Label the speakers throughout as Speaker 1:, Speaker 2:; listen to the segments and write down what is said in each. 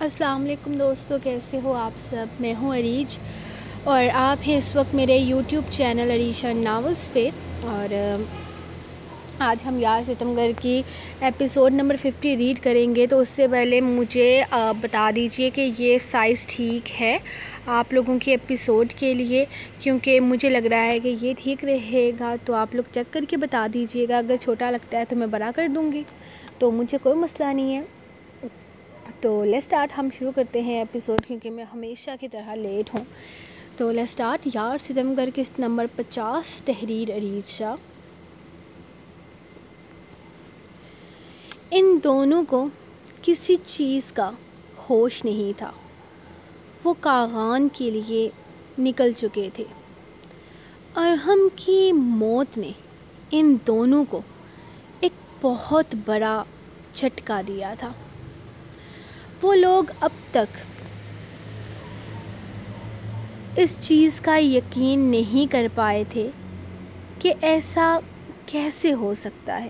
Speaker 1: السلام علیکم دوستو، کیسے ہو آپ سب؟ میں ہوں عریج اور آپ ہیں اس وقت میرے یوٹیوب چینل عریشہ ناولز پہ۔ اور آج ہم یار ستمگر کی ایپیسوڈ نمبر 50 ریڈ کریں گے۔ تو اس سے پہلے مجھے بتا دیجئے کہ یہ سائز ٹھیک ہے آپ لوگوں کی ایپیسوڈ کے لیے، کیونکہ مجھے لگ رہا ہے کہ یہ ٹھیک رہے گا۔ تو آپ لوگ چیک کر کے بتا دیجئے گا، اگر چھوٹا لگتا ہے تو میں بڑا کر دوں گی، تو مجھے کوئی مسئلہ نہیں ہے۔ تو لیٹس سٹارٹ، ہم شروع کرتے ہیں ایپیسوڈ، کیونکہ میں ہمیشہ کی طرح لیٹ ہوں۔ تو لیٹس سٹارٹ، یار ستمگر قسط نمبر 50، تحریر عریج شاہ۔ ان دونوں کو کسی چیز کا ہوش نہیں تھا، وہ کاغان کے لیے نکل چکے تھے۔ ارحم کی موت نے ان دونوں کو ایک بہت بڑا جھٹکا دیا تھا۔ وہ لوگ اب تک اس چیز کا یقین نہیں کر پائے تھے کہ ایسا کیسے ہو سکتا ہے۔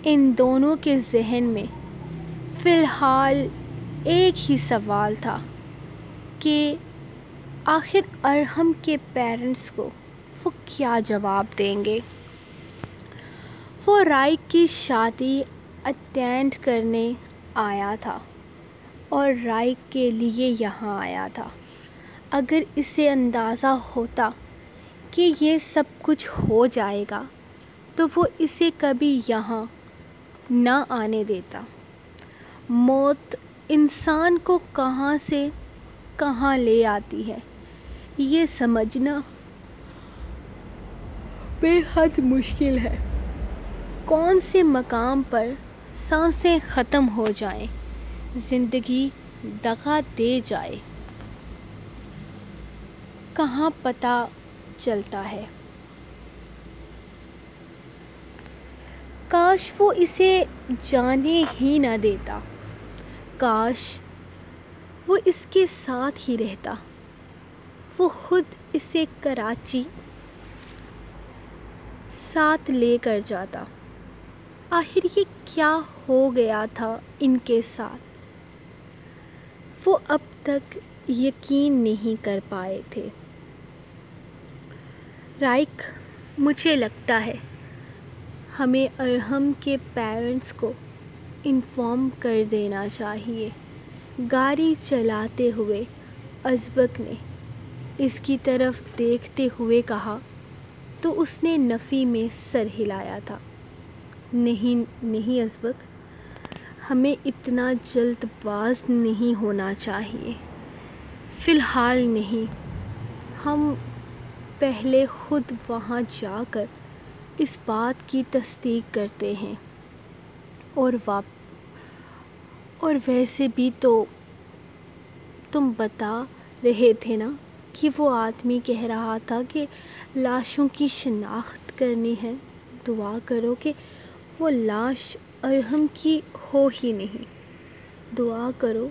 Speaker 1: ان دونوں کے ذہن میں فی الحال ایک ہی سوال تھا کہ آخر ارحم کے پیرنٹس کو وہ کیا جواب دیں گے۔ وہ رائق کی شادی اٹینڈ کرنے آیا تھا اور رائق کے لیے یہاں آیا تھا۔ اگر اسے اندازہ ہوتا کہ یہ سب کچھ ہو جائے گا تو وہ اسے کبھی یہاں نہ آنے دیتا۔ موت انسان کو کہاں سے کہاں لے آتی ہے، یہ سمجھنا بے حد مشکل ہے۔ کون سے مقام پر سانسیں ختم ہو جائیں، زندگی دغا دے جائے، کہاں پتہ چلتا ہے۔ کاش وہ اسے جانے ہی نہ دیتا، کاش وہ اس کے ساتھ ہی رہتا، وہ خود اسے کراچی ساتھ لے کر جاتا۔ آخر یہ کیا ہو گیا تھا ان کے ساتھ، وہ اب تک یقین نہیں کر پائے تھے۔ رائق، مجھے لگتا ہے ہمیں ارحم کے پیرنٹس کو انفارم کر دینا چاہیے۔ گاڑی چلاتے ہوئے ازبک نے اس کی طرف دیکھتے ہوئے کہا تو اس نے نفی میں سر ہلایا تھا۔ نہیں ازبک، ہمیں اتنا جلد باز نہیں ہونا چاہیے، فی الحال نہیں۔ ہم پہلے خود وہاں جا کر اس بات کی تصدیق کرتے ہیں۔ اور ویسے بھی تو تم بتا رہے تھے نا کہ وہ آدمی کہہ رہا تھا کہ لاشوں کی شناخت کرنی ہے۔ دعا کرو کہ وہ لاش ارحم کی ہو ہی نہیں۔ دعا کرو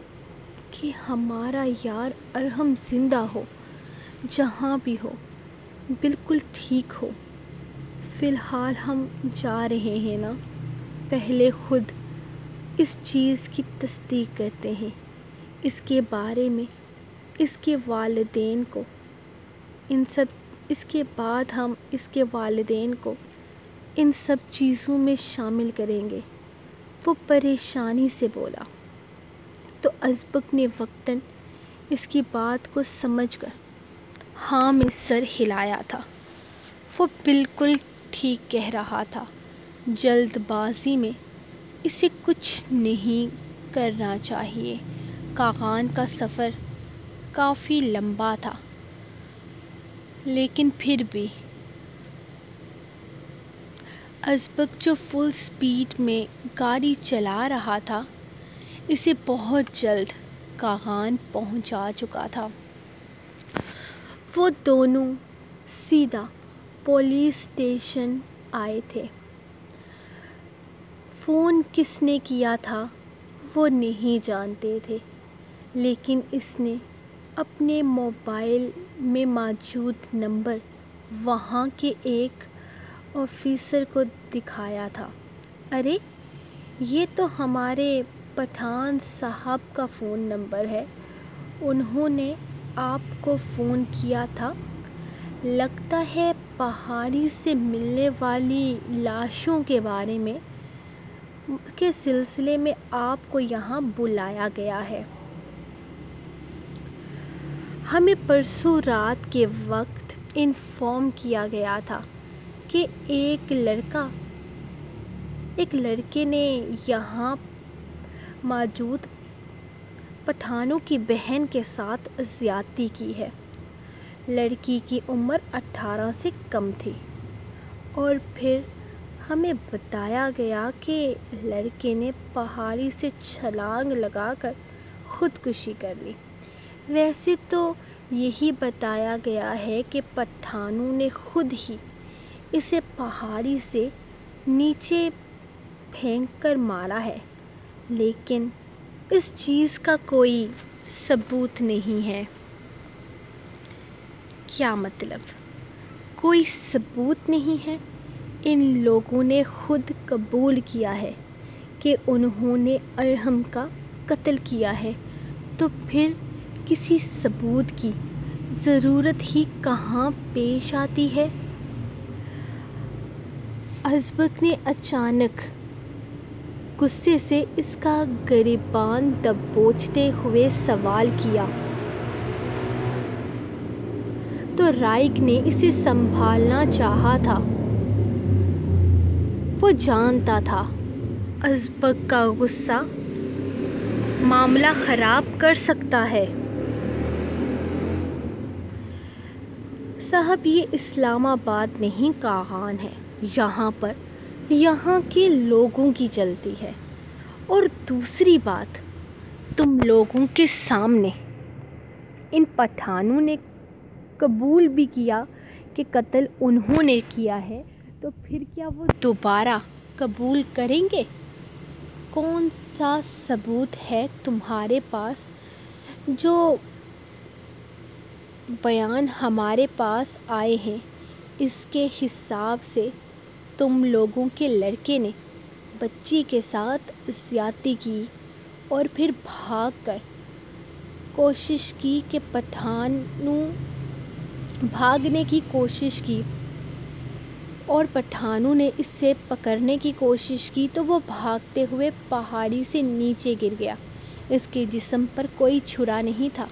Speaker 1: کہ ہمارا یار ارحم زندہ ہو، جہاں بھی ہو، بالکل ٹھیک ہو۔ فی الحال ہم جا رہے ہیں نا، پہلے خود اس چیز کی تصدیق کرتے ہیں، اس کے بارے میں اس کے والدین کو اس کے بعد ہم اس کے والدین کو ان سب چیزوں میں شامل کریں گے، وہ پریشانی سے بولا۔ تو ازبک نے وقتاً اس کی بات کو سمجھ کر ہاں میں سر ہلایا تھا۔ وہ بالکل ٹھیک کہہ رہا تھا، جلد بازی میں اسے کچھ نہیں کرنا چاہیے۔ کاغان کا سفر کافی لمبا تھا، لیکن پھر بھی ازبک جو فل سپیڈ میں گاڑی چلا رہا تھا، اسے بہت جلد کاغان پہنچا چکا تھا۔ وہ دونوں سیدھا پولیس اسٹیشن آئے تھے۔ فون کس نے کیا تھا وہ نہیں جانتے تھے، لیکن اس نے اپنے موبائل میں موجود نمبر وہاں کے ایک آفیسر کو دکھایا تھا۔ ارے یہ تو ہمارے پٹھان صاحب کا فون نمبر ہے، انہوں نے آپ کو فون کیا تھا۔ لگتا ہے پہاڑی سے ملنے والی لاشوں کے بارے میں کے سلسلے میں آپ کو یہاں بلایا گیا ہے۔ ہمیں پرسوں رات کے وقت انفارم کیا گیا تھا کہ ایک لڑکے نے یہاں موجود پٹھانوں کی بہن کے ساتھ زیادتی کی ہے۔ لڑکی کی عمر 18 سے کم تھی، اور پھر ہمیں بتایا گیا کہ لڑکے نے پہاڑی سے چھلانگ لگا کر خودکشی کر لی۔ ویسے تو یہی بتایا گیا ہے کہ پٹھانوں نے خود ہی اسے پہاڑی سے نیچے پھینک کر مارا ہے، لیکن اس چیز کا کوئی ثبوت نہیں ہے۔ کیا مطلب؟ کوئی ثبوت نہیں ہے؟ ان لوگوں نے خود قبول کیا ہے کہ انہوں نے ارحم کا قتل کیا ہے، تو پھر کسی ثبوت کی ضرورت ہی کہاں پیش آتی ہے؟ ازبک نے اچانک غصے سے اس کا گریبان دبوچتے ہوئے سوال کیا، تو رائگ نے اسے سنبھالنا چاہا تھا۔ وہ جانتا تھا ازبک کا غصہ معاملہ خراب کر سکتا ہے۔ صاحب، یہ اسلام آباد نہیں کاغان ہے، یہاں پر یہاں کے لوگوں کی چلتی ہے۔ اور دوسری بات، تم لوگوں کے سامنے ان پٹھانوں نے قبول بھی کیا کہ قتل انہوں نے کیا ہے، تو پھر کیا وہ دوبارہ قبول کریں گے؟ کون سا ثبوت ہے تمہارے پاس؟ جو بیان ہمارے پاس آئے ہیں اس کے حساب سے تم لوگوں کے لڑکے نے بچی کے ساتھ زیادتی کی اور پھر بھاگ کر کوشش کی کہ پٹھانوں بھاگنے کی کوشش کی اور پٹھانوں نے اسے پکڑنے کی کوشش کی تو وہ بھاگتے ہوئے پہاڑی سے نیچے گر گیا۔ اس کے جسم پر کوئی چھرا نہیں تھا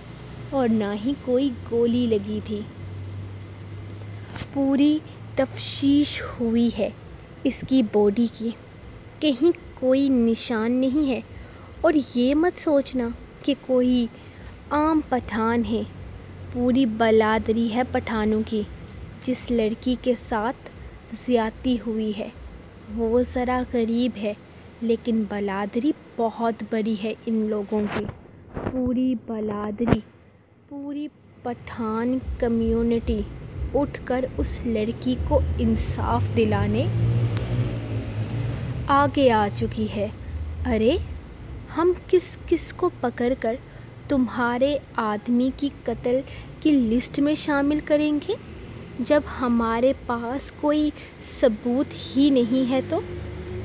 Speaker 1: اور نہ ہی کوئی گولی لگی تھی۔ پوری تفتیش ہوئی ہے اس کی باڈی کی، کہیں کوئی نشان نہیں ہے۔ اور یہ مت سوچنا کہ کوئی عام پٹھان ہے، پوری بلادری ہے پٹھانوں کی۔ جس لڑکی کے ساتھ زیادتی ہوئی ہے وہ ذرا غریب ہے، لیکن بلادری بہت بڑی ہے ان لوگوں کی۔ پوری بلادری، پوری پٹھان کمیونٹی اٹھ کر اس لڑکی کو انصاف دلانے آگے آ چکی ہے۔ ارے ہم کس کس کو پکڑ کر تمہارے آدمی کی قتل کی لسٹ میں شامل کریں گے؟ جب ہمارے پاس کوئی ثبوت ہی نہیں ہے تو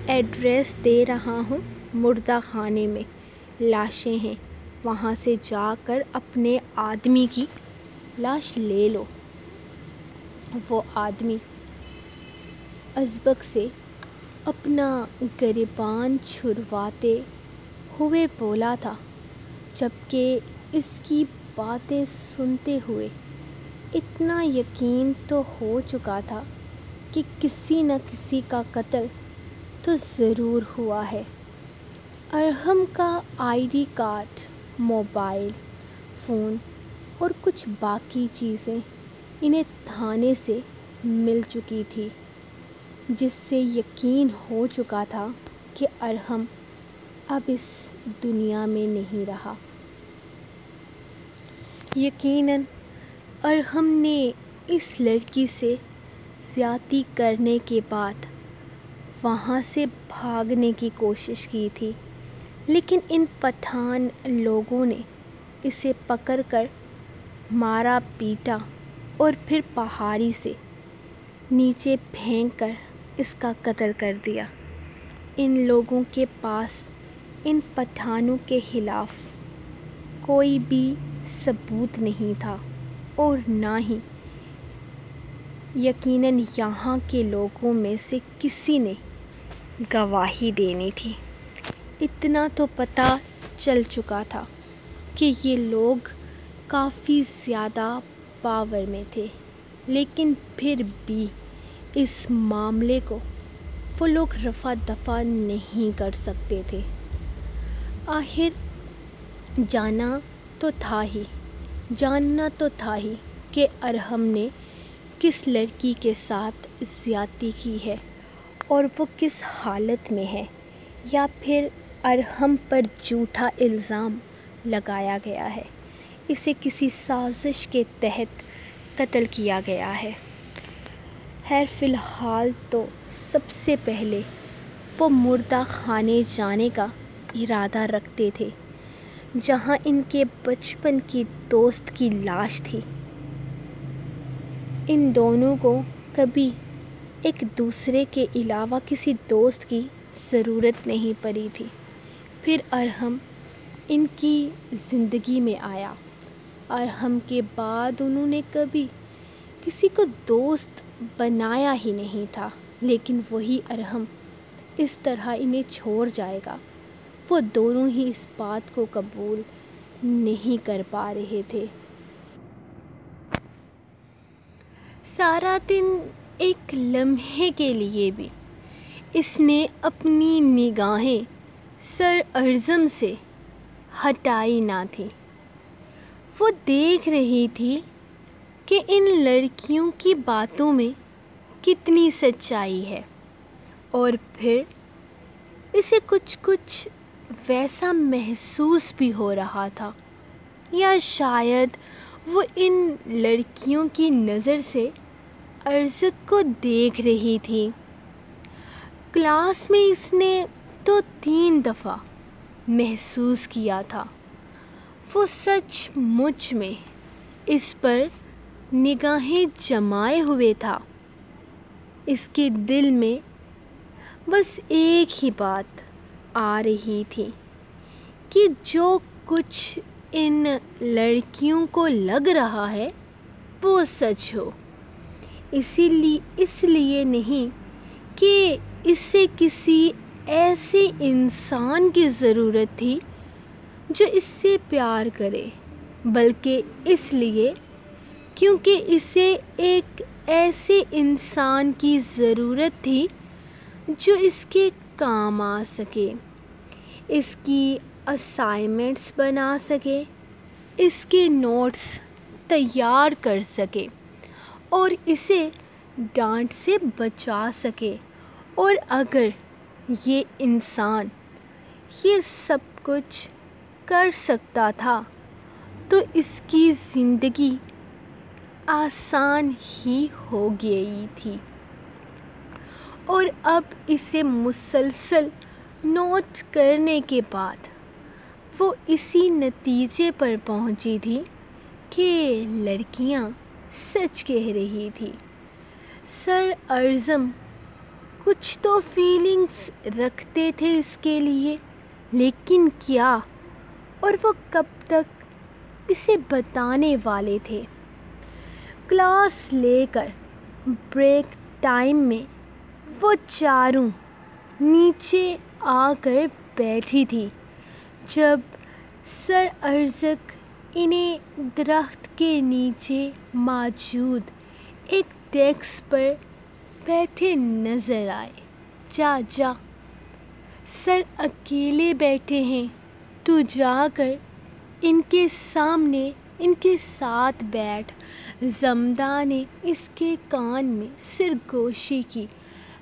Speaker 1: ایڈریس دے رہا ہوں، مردہ خانے میں لاشیں ہیں، وہاں سے جا کر اپنے آدمی کی لاش لے لو۔ وہ آدمی ازبک سے اپنا گریبان چھرواتے ہوئے بولا تھا، جبکہ اس کی باتیں سنتے ہوئے اتنا یقین تو ہو چکا تھا کہ کسی نہ کسی کا قتل تو ضرور ہوا ہے۔ ارحم کا ID کارڈ، موبائل فون اور کچھ باقی چیزیں انہیں تھانے سے مل چکی تھی، جس سے یقین ہو چکا تھا کہ ارحم اب اس دنیا میں نہیں رہا۔ یقیناً ارحم نے اس لڑکی سے زیادتی کرنے کے بعد وہاں سے بھاگنے کی کوشش کی تھی، لیکن ان پٹھان لوگوں نے اسے پکڑ کر مارا پیٹا اور پھر پہاڑی سے نیچے پھینک کر اس کا قتل کر دیا۔ ان لوگوں کے پاس ان پٹھانوں کے خلاف کوئی بھی ثبوت نہیں تھا اور نہ ہی یقیناً یہاں کے لوگوں میں سے کسی نے گواہی دینی تھی۔ اتنا تو پتہ چل چکا تھا کہ یہ لوگ کافی زیادہ پاور میں تھے، لیکن پھر بھی اس معاملے کو وہ لوگ رفع دفع نہیں کر سکتے تھے۔ آخر جاننا تو تھا ہی کہ ارحم نے کس لڑکی کے ساتھ زیادتی کی ہے اور وہ کس حالت میں ہے، یا پھر ارحم پر جھوٹا الزام لگایا گیا ہے، اسے کسی سازش کے تحت قتل کیا گیا ہے۔ خیر فی الحال تو سب سے پہلے وہ مردہ خانے جانے کا ارادہ رکھتے تھے جہاں ان کے بچپن کی دوست کی لاش تھی۔ ان دونوں کو کبھی ایک دوسرے کے علاوہ کسی دوست کی ضرورت نہیں پڑی تھی۔ پھر ارحم ان کی زندگی میں آیا۔ ارحم کے بعد انہوں نے کبھی کسی کو دوست بنایا ہی نہیں تھا، لیکن وہی ارحم اس طرح انہیں چھوڑ جائے گا، وہ دونوں ہی اس بات کو قبول نہیں کر پا رہے تھے۔ سارا دن ایک لمحے کے لیے بھی اس نے اپنی نگاہیں سر ارزم سے ہٹائی نہ تھی۔ وہ دیکھ رہی تھی کہ ان لڑکیوں کی باتوں میں کتنی سچائی ہے، اور پھر اسے کچھ ویسا محسوس بھی ہو رہا تھا، یا شاید وہ ان لڑکیوں کی نظر سے ارزق کو دیکھ رہی تھی۔ کلاس میں اس نے تو 3 دفعہ محسوس کیا تھا، وہ سچ مچ میں اس پر نگاہیں جمائے ہوئے تھا۔ اس کے دل میں بس ایک ہی بات آ رہی تھی کہ جو کچھ ان لڑکیوں کو لگ رہا ہے وہ سچ ہو۔ اس لیے نہیں کہ اسے کسی ایسے انسان کی ضرورت تھی جو اس سے پیار کرے، بلکہ اس لیے کیونکہ اسے ایک ایسے انسان کی ضرورت تھی جو اس کے کام آ سکے، اس کی اسائنمنٹس بنا سکے، اس کے نوٹس تیار کر سکے اور اسے ڈانٹ سے بچا سکے۔ اور اگر یہ انسان یہ سب کچھ کر سکتا تھا تو اس کی زندگی آسان ہی ہو گئی تھی۔ اور اب اسے مسلسل نوٹ کرنے کے بعد وہ اسی نتیجے پر پہنچی تھی کہ لڑکیاں سچ کہہ رہی تھی۔ سر ارزم کچھ تو فیلنگز رکھتے تھے اس کے لیے، لیکن کیا اور وہ کب تک اسے بتانے والے تھے؟ کلاس لے کر بریک ٹائم میں وہ چاروں نیچے آ کر بیٹھی تھی جب سر ارزق انہیں درخت کے نیچے موجود ایک ڈیسک پر بیٹھے نظر آئے۔ جا سر اکیلے بیٹھے ہیں، تو جا کر ان کے سامنے ان کے ساتھ بیٹھ۔ زمدہ نے اس کے کان میں سرگوشی کی۔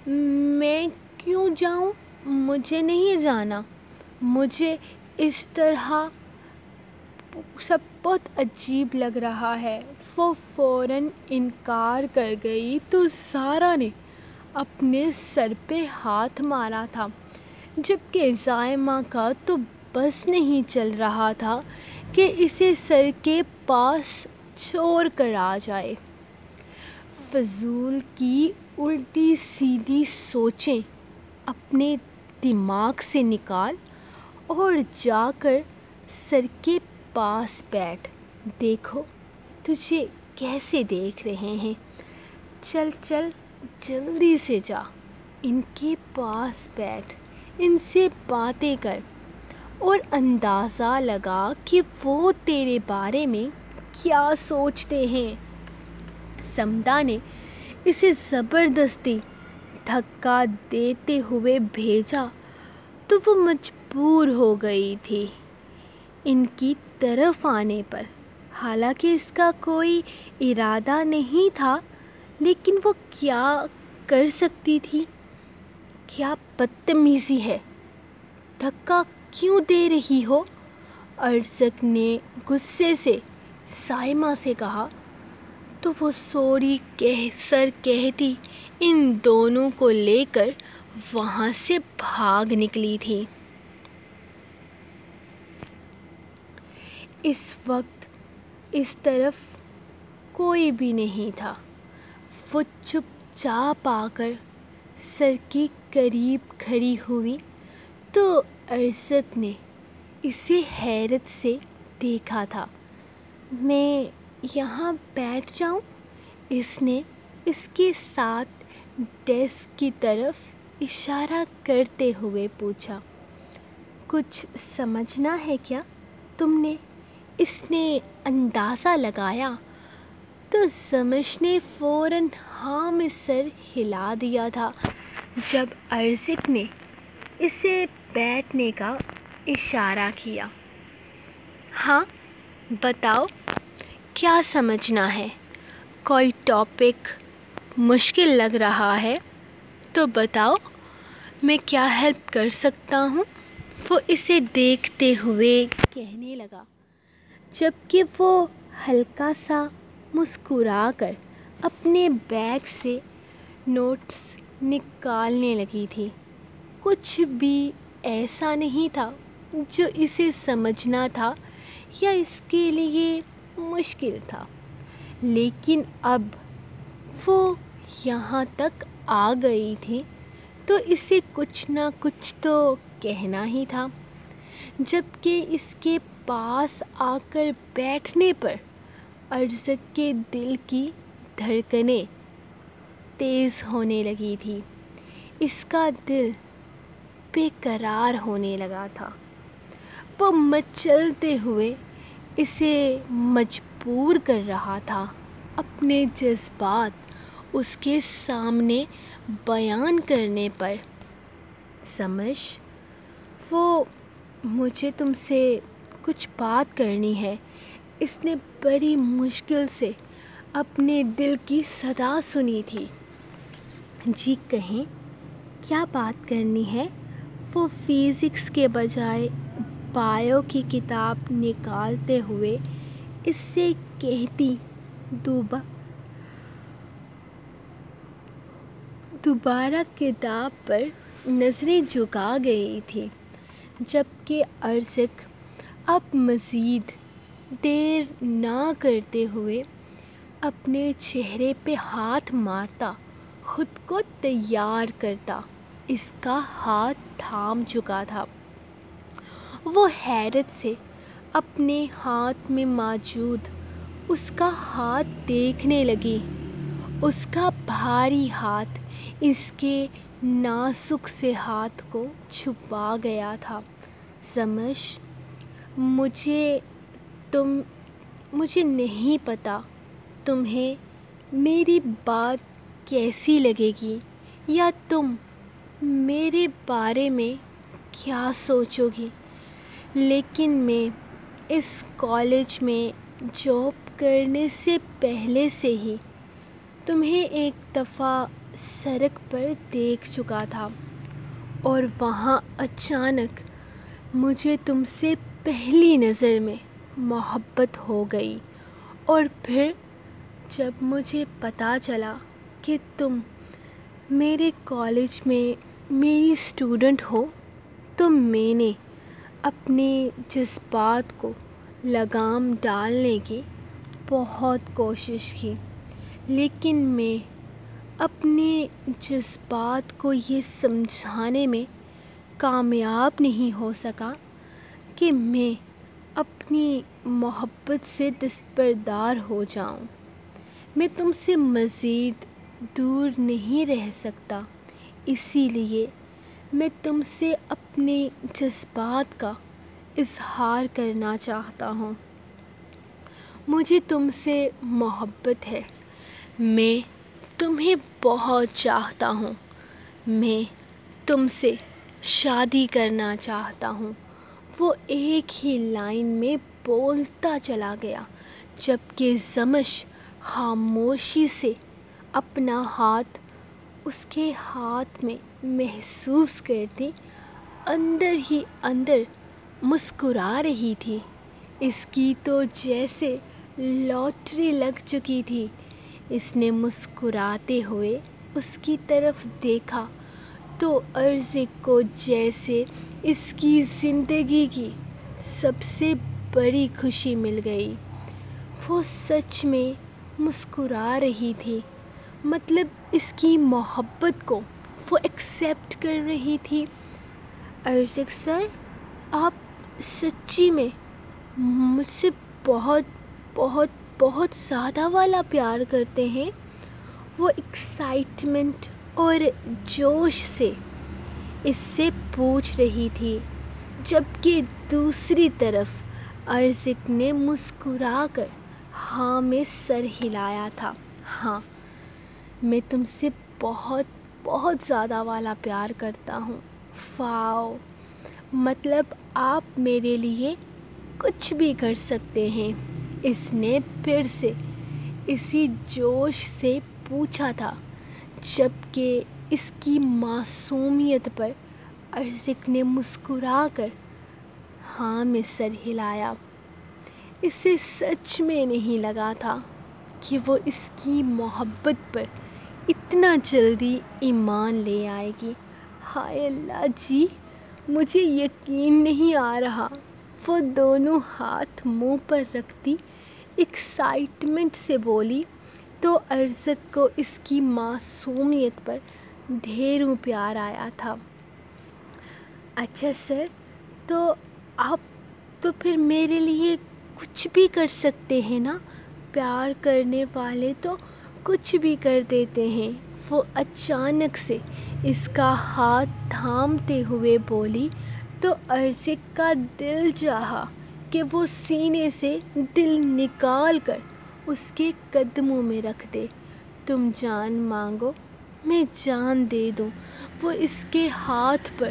Speaker 1: میں کیوں جاؤں؟ مجھے نہیں جانا، مجھے اس طرح سب بہت عجیب لگ رہا ہے۔ وہ فوراً انکار کر گئی تو سارا نے اپنے سر پہ ہاتھ مارا تھا، جبکہ زائمہ کا تو بس نہیں چل رہا تھا کہ اسے سر کے پاس چھوڑ کر آ جائے۔ فضول کی الٹی سیدھی سوچیں اپنے دماغ سے نکال اور جا کر سر کے پاس بیٹھ۔ دیکھو تجھے کیسے دیکھ رہے ہیں، چل چل جلدی سے جا، ان کے پاس بیٹھ، ان سے باتیں کر اور اندازہ لگا کہ وہ تیرے بارے میں کیا سوچتے ہیں۔ سمدھا نے اسے زبردستی دھکا دیتے ہوئے بھیجا تو وہ مجبور ہو گئی تھی ان کی طرف آنے پر۔ حالانکہ اس کا کوئی ارادہ نہیں تھا، لیکن وہ کیا کر سکتی تھی؟ کیا بدتمیزی ہے، دھکا کیوں دے رہی ہو؟ ارزق نے غصے سے صائمہ سے کہا تو وہ سوری سر کہتی ان دونوں کو لے کر وہاں سے بھاگ نکلی تھی۔ اس وقت اس طرف کوئی بھی نہیں تھا۔ وہ چپ چاپ آ کر سر کے قریب کھڑی ہوئی تو ارزق نے اسے حیرت سے دیکھا تھا۔ میں یہاں بیٹھ جاؤں؟ اس نے اس کے ساتھ ڈیسک کی طرف اشارہ کرتے ہوئے پوچھا۔ کچھ سمجھنا ہے کیا تم نے؟ اس نے اندازہ لگایا تو سمجھ نے فوراً ہاں میں سر ہلا دیا تھا جب ارزق نے اسے بیٹھنے کا اشارہ کیا۔ ہاں بتاؤ، کیا سمجھنا ہے؟ کوئی ٹاپک مشکل لگ رہا ہے تو بتاؤ، میں کیا ہیلپ کر سکتا ہوں؟ وہ اسے دیکھتے ہوئے کہنے لگا، جبکہ وہ ہلکا سا مسکرا کر اپنے بیگ سے نوٹس نکالنے لگی تھی۔ کچھ بھی ایسا نہیں تھا جو اسے سمجھنا تھا یا اس کے لیے مشکل تھا، لیکن اب وہ یہاں تک آ گئی تھی تو اسے کچھ نہ کچھ تو کہنا ہی تھا۔ جبکہ اس کے پاس آ کر بیٹھنے پر ارزق کے دل کی دھڑکنیں تیز ہونے لگی تھی۔ اس کا دل بے قرار ہونے لگا تھا۔ وہ مچلتے ہوئے اسے مجبور کر رہا تھا اپنے جذبات اس کے سامنے بیان کرنے پر۔ سمجھ، مجھے تم سے کچھ بات کرنی ہے۔ اس نے بڑی مشکل سے اپنے دل کی صدا سنی تھی۔ جی کہیں، کیا بات کرنی ہے؟ وہ فزکس کے بجائے بایو کی کتاب نکالتے ہوئے اس سے کہتی دوبارہ کتاب پر نظریں جھکا گئی تھی، جبکہ ارزق اب مزید دیر نہ کرتے ہوئے اپنے چہرے پہ ہاتھ مارتا خود کو تیار کرتا اس کا ہاتھ تھام چکا تھا۔ وہ حیرت سے اپنے ہاتھ میں موجود اس کا ہاتھ دیکھنے لگی۔ اس کا بھاری ہاتھ اس کے نازک سے ہاتھ کو چھپا گیا تھا۔ سمجھ، مجھے نہیں پتا تمہیں میری بات کیسی لگے گی یا تم میرے بارے میں کیا سوچو گی، لیکن میں اس کالج میں جاب کرنے سے پہلے سے ہی تمہیں ایک دفعہ سڑک پر دیکھ چکا تھا، اور وہاں اچانک مجھے تم سے پہلی نظر میں محبت ہو گئی، اور پھر جب مجھے پتہ چلا کہ تم میرے کالج میں میری اسٹوڈنٹ ہو تو میں نے اپنے جذبات کو لگام ڈالنے کی بہت کوشش کی، لیکن میں اپنے جذبات کو یہ سمجھانے میں کامیاب نہیں ہو سکا کہ میں اپنی محبت سے دستبردار ہو جاؤں۔ میں تم سے مزید دور نہیں رہ سکتا، اسی لیے میں تم سے اپنے جذبات کا اظہار کرنا چاہتا ہوں۔ مجھے تم سے محبت ہے، میں تمہیں بہت چاہتا ہوں، میں تم سے شادی کرنا چاہتا ہوں۔ وہ ایک ہی لائن میں بولتا چلا گیا جبکہ زمش خاموشی سے اپنا ہاتھ اس کے ہاتھ میں محسوس کرتے اندر ہی اندر مسکرا رہی تھی۔ اس کی تو جیسے لاٹری لگ چکی تھی۔ اس نے مسکراتے ہوئے اس کی طرف دیکھا تو ارزق کو جیسے اس کی زندگی کی سب سے بڑی خوشی مل گئی۔ وہ سچ میں مسکرا رہی تھی، مطلب اس کی محبت کو وہ ایکسیپٹ کر رہی تھی۔ ارزق سر، آپ سچی میں مجھ سے بہت بہت بہت زیادہ والا پیار کرتے ہیں؟ وہ ایکسائٹمنٹ اور جوش سے اس سے پوچھ رہی تھی، جبکہ دوسری طرف ارزق نے مسکرا کر ہاں میں سر ہلایا تھا۔ ہاں، میں تم سے بہت بہت زیادہ والا پیار کرتا ہوں۔ واو، مطلب آپ میرے لیے کچھ بھی کر سکتے ہیں؟ اس نے پھر سے اسی جوش سے پوچھا تھا، جبکہ اس کی معصومیت پر ارزق نے مسکرا کر ہاں میں سر ہلایا۔ اسے سچ میں نہیں لگا تھا کہ وہ اس کی محبت پر اتنا جلدی ایمان لے آئے گی۔ ہائے اللہ جی، مجھے یقین نہیں آ رہا۔ وہ دونوں ہاتھ منہ پر رکھتی ایکسائٹمنٹ سے بولی تو ارزق کو اس کی معصومیت پر ڈھیروں پیار آیا تھا۔ اچھا سر، تو آپ تو پھر میرے لیے کچھ بھی کر سکتے ہیں نا؟ پیار کرنے والے تو کچھ بھی کر دیتے ہیں۔ وہ اچانک سے اس کا ہاتھ تھامتے ہوئے بولی تو ارزق کا دل چاہا کہ وہ سینے سے دل نکال کر اس کے قدموں میں رکھ دے۔ تم جان مانگو، میں جان دے دوں، وہ اس کے ہاتھ پر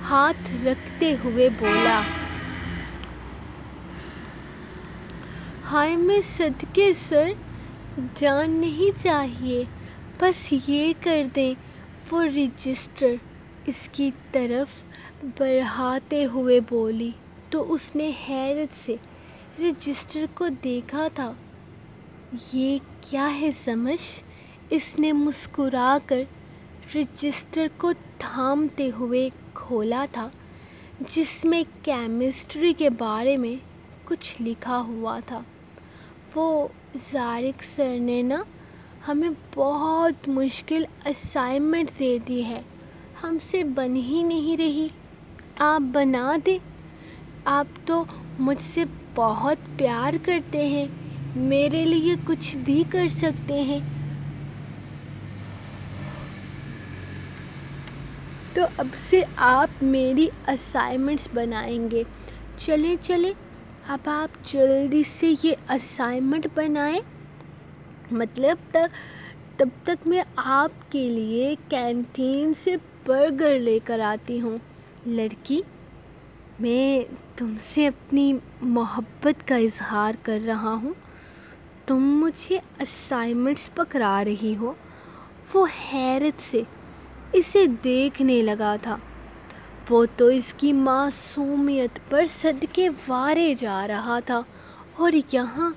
Speaker 1: ہاتھ رکھتے ہوئے بولا۔ ہائے میں صدقے سر، جان نہیں چاہیے، بس یہ کر دیں۔ وہ رجسٹر اس کی طرف بڑھاتے ہوئے بولی تو اس نے حیرت سے رجسٹر کو دیکھا تھا۔ یہ کیا ہے زمش؟ اس نے مسکرا کر رجسٹر کو تھامتے ہوئے کھولا تھا، جس میں کیمسٹری کے بارے میں کچھ لکھا ہوا تھا۔ وہ زارق سر نے نا ہمیں بہت مشکل اسائنمنٹ دے دی ہے، ہم سے بن ہی نہیں رہی۔ آپ بنا دیں، آپ تو مجھ سے بہت پیار کرتے ہیں، میرے لیے کچھ بھی کر سکتے ہیں۔ تو اب سے آپ میری اسائنمنٹس بنائیں گے۔ چلیں چلیں، اب آپ جلدی سے یہ اسائنمنٹ بنائیں، مطلب تب تک میں آپ کے لیے کینٹین سے برگر لے کر آتی ہوں۔ لڑکی، میں تم سے اپنی محبت کا اظہار کر رہا ہوں، تم مجھے اسائنمنٹس پکڑا رہی ہو۔ وہ حیرت سے اسے دیکھنے لگا تھا۔ وہ تو اس کی معصومیت پر صدقے وارے جا رہا تھا اور یہاں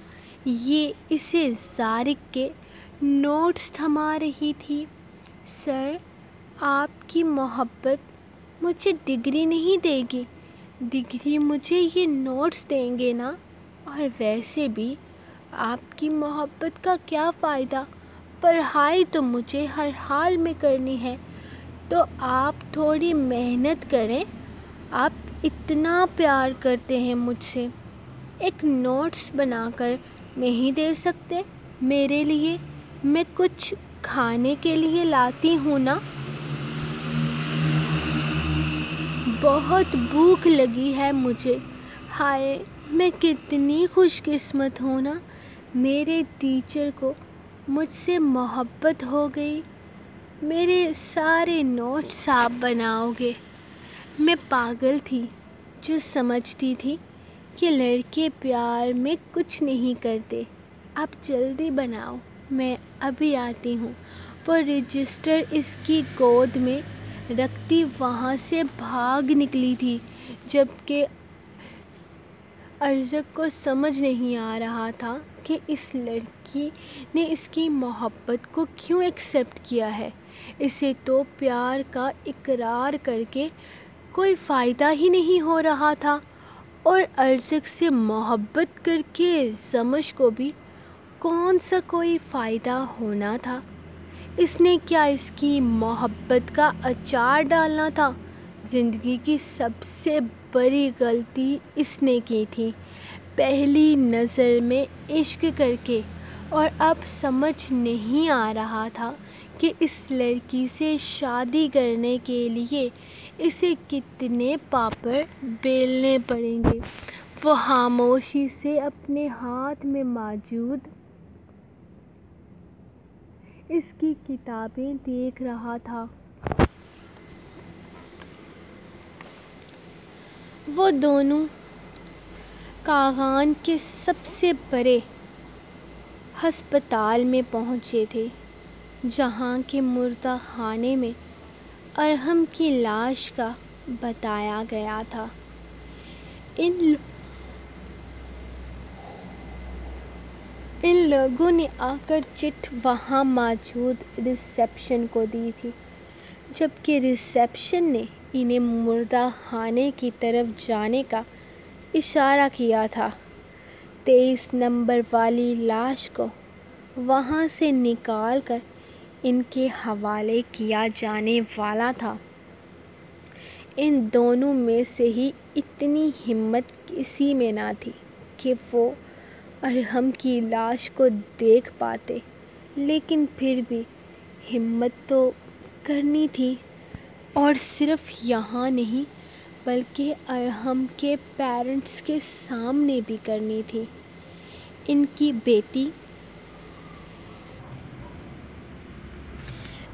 Speaker 1: یہ اسے زارق کے نوٹس تھما رہی تھی۔ سر، آپ کی محبت مجھے ڈگری نہیں دے گی، ڈگری مجھے یہ نوٹس دیں گے نا؟ اور ویسے بھی آپ کی محبت کا کیا فائدہ؟ پڑھائی تو مجھے ہر حال میں کرنی ہے، تو آپ تھوڑی محنت کریں، آپ اتنا پیار کرتے ہیں مجھ سے، ایک نوٹس بنا کر نہیں دے سکتے میرے لیے؟ میں کچھ کھانے کے لیے لاتی ہوں نا، بہت بھوک لگی ہے مجھے۔ ہائے، میں کتنی خوش قسمت ہوں نا، میرے ٹیچر کو مجھ سے محبت ہو گئی، میرے سارے نوٹس آپ بناؤ گے۔ میں پاگل تھی جو سمجھتی تھی کہ لڑکے پیار میں کچھ نہیں کرتے۔ آپ جلدی بناؤ، میں ابھی آتی ہوں۔ وہ رجسٹر اس کی گود میں رکھتی وہاں سے بھاگ نکلی تھی، جبکہ ارزق کو سمجھ نہیں آ رہا تھا کہ اس لڑکی نے اس کی محبت کو کیوں ایکسیپٹ کیا ہے۔ اسے تو پیار کا اقرار کر کے کوئی فائدہ ہی نہیں ہو رہا تھا، اور ارزق سے محبت کر کے زمش کو بھی کون سا کوئی فائدہ ہونا تھا۔ اس نے کیا اس کی محبت کا اچار ڈالنا تھا؟ زندگی کی سب سے بڑی غلطی اس نے کی تھی، پہلی نظر میں عشق کر کے، اور اب سمجھ نہیں آ رہا تھا کہ اس لڑکی سے شادی کرنے کے لیے اسے کتنے پاپڑ بیلنے پڑیں گے۔ وہ خاموشی سے اپنے ہاتھ میں موجود اس کی کتابیں دیکھ رہا تھا۔ وہ دونوں کاغان کے سب سے بڑے ہسپتال میں پہنچے تھے، جہاں کے مردہ خانے میں ارحم کی لاش کا بتایا گیا تھا۔ ان لوگوں نے آ کر چٹھ وہاں موجود ریسیپشن کو دی تھی، جبکہ ریسیپشن نے انہیں مردہ خانے کی طرف جانے کا اشارہ کیا تھا۔ 23 نمبر والی لاش کو وہاں سے نکال کر ان کے حوالے کیا جانے والا تھا۔ ان دونوں میں سے ہی اتنی ہمت کسی میں نہ تھی کہ وہ ارحم کی لاش کو دیکھ پاتے، لیکن پھر بھی ہمت تو کرنی تھی، اور صرف یہاں نہیں بلکہ ارحم کے پیرنٹس کے سامنے بھی کرنی تھی۔ ان کی بیٹی،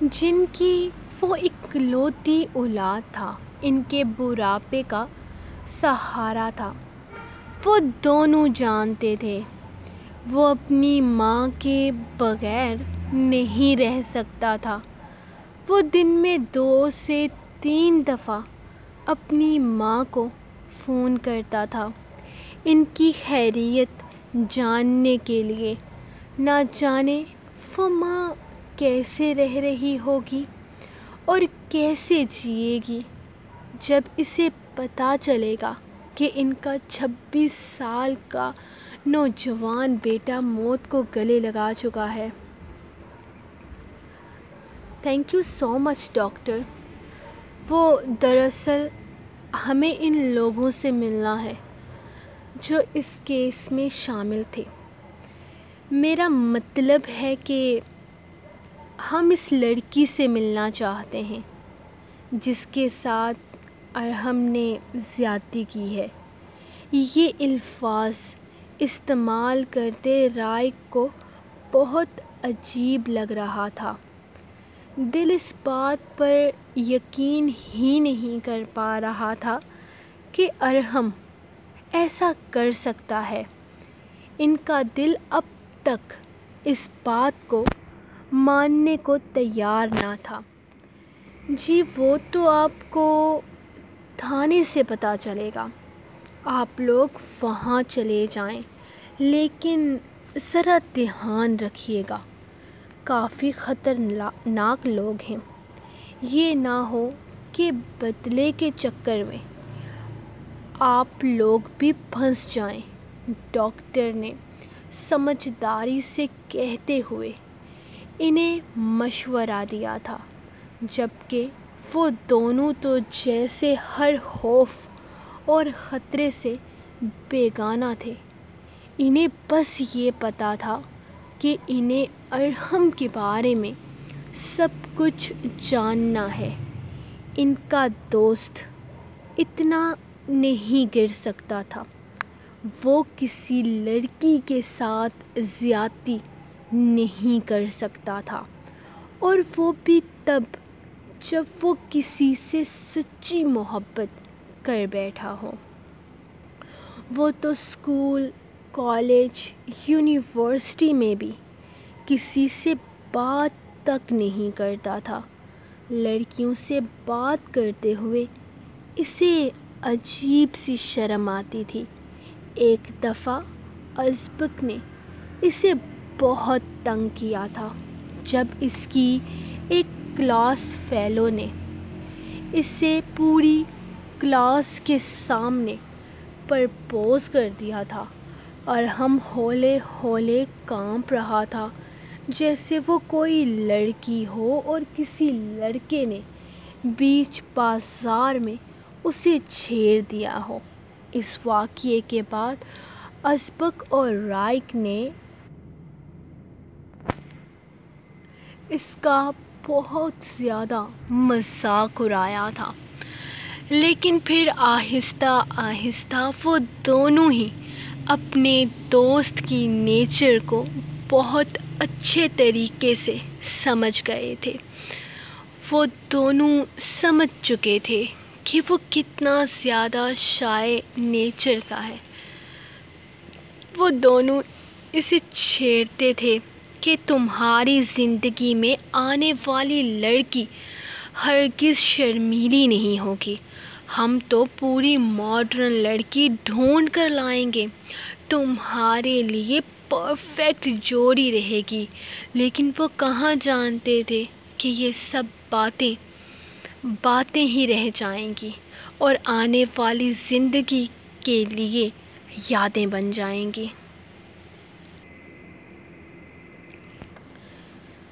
Speaker 1: جن کی وہ اکلوتی اولاد تھا، ان کے بڑھاپے کا سہارا تھا۔ وہ دونوں جانتے تھے وہ اپنی ماں کے بغیر نہیں رہ سکتا تھا۔ وہ دن میں 2 سے 3 دفعہ اپنی ماں کو فون کرتا تھا، ان کی خیریت جاننے کے لیے۔ نہ جانے وہ ماں کیسے رہ رہی ہوگی اور کیسے جیے گی جب اسے پتہ چلے گا کہ ان کا 26 سال کا نوجوان بیٹا موت کو گلے لگا چکا ہے۔ Thank you so much doctor. وہ دراصل ہمیں ان لوگوں سے ملنا ہے جو اس کیس میں شامل تھے۔ میرا مطلب ہے کہ ہم اس لڑکی سے ملنا چاہتے ہیں جس کے ساتھ ارحم نے زیادتی کی ہے۔ یہ الفاظ استعمال کرتے رائے کو بہت عجیب لگ رہا تھا۔ دل اس بات پر یقین ہی نہیں کر پا رہا تھا کہ ارحم ایسا کر سکتا ہے۔ ان کا دل اب تک اس بات کو ماننے کو تیار نہ تھا۔ جی وہ تو آپ کو تھانے سے پتہ چلے گا، آپ لوگ وہاں چلے جائیں، لیکن ذرا دھیان رکھیے گا، کافی خطرناک لوگ ہیں، یہ نہ ہو کہ بدلے کے چکر میں آپ لوگ بھی پھنس جائیں، ڈاکٹر نے سمجھداری سے کہتے ہوئے انہیں مشورہ دیا تھا، جبکہ وہ دونوں تو جیسے ہر خوف اور خطرے سے بیگانہ تھے۔ انہیں بس یہ پتا تھا کہ انہیں ارحم کے بارے میں سب کچھ جاننا ہے۔ ان کا دوست اتنا نہیں گر سکتا تھا۔ وہ کسی لڑکی کے ساتھ زیادتی نہیں کر سکتا تھا، اور وہ بھی تب جب وہ کسی سے سچی محبت کر بیٹھا ہو۔ وہ تو اسکول، کالج، یونیورسٹی میں بھی کسی سے بات تک نہیں کرتا تھا۔ لڑکیوں سے بات کرتے ہوئے اسے عجیب سی شرم آتی تھی۔ ایک دفعہ ازبک نے اسے بہت تنگ کیا تھا جب اس کی ایک کلاس فیلو نے اسے پوری کلاس کے سامنے پرپوز کر دیا تھا، اور ہم ہولے ہولے کانپ رہا تھا جیسے وہ کوئی لڑکی ہو اور کسی لڑکے نے بیچ بازار میں اسے چھیڑ دیا ہو۔ اس واقعے کے بعد ازبک اور رائک نے اس کا بہت زیادہ مذاق اڑایا تھا، لیکن پھر آہستہ آہستہ وہ دونوں ہی اپنے دوست کی نیچر کو بہت اچھے طریقے سے سمجھ گئے تھے۔ وہ دونوں سمجھ چکے تھے کہ وہ کتنا زیادہ شائع نیچر کا ہے۔ وہ دونوں اسے چھیڑتے تھے کہ تمہاری زندگی میں آنے والی لڑکی ہرگز شرمیلی نہیں ہوگی، ہم تو پوری ماڈرن لڑکی ڈھونڈ کر لائیں گے، تمہارے لیے پرفیکٹ جوڑی رہے گی۔ لیکن وہ کہاں جانتے تھے کہ یہ سب باتیں ہی رہ جائیں گی اور آنے والی زندگی کے لیے یادیں بن جائیں گی۔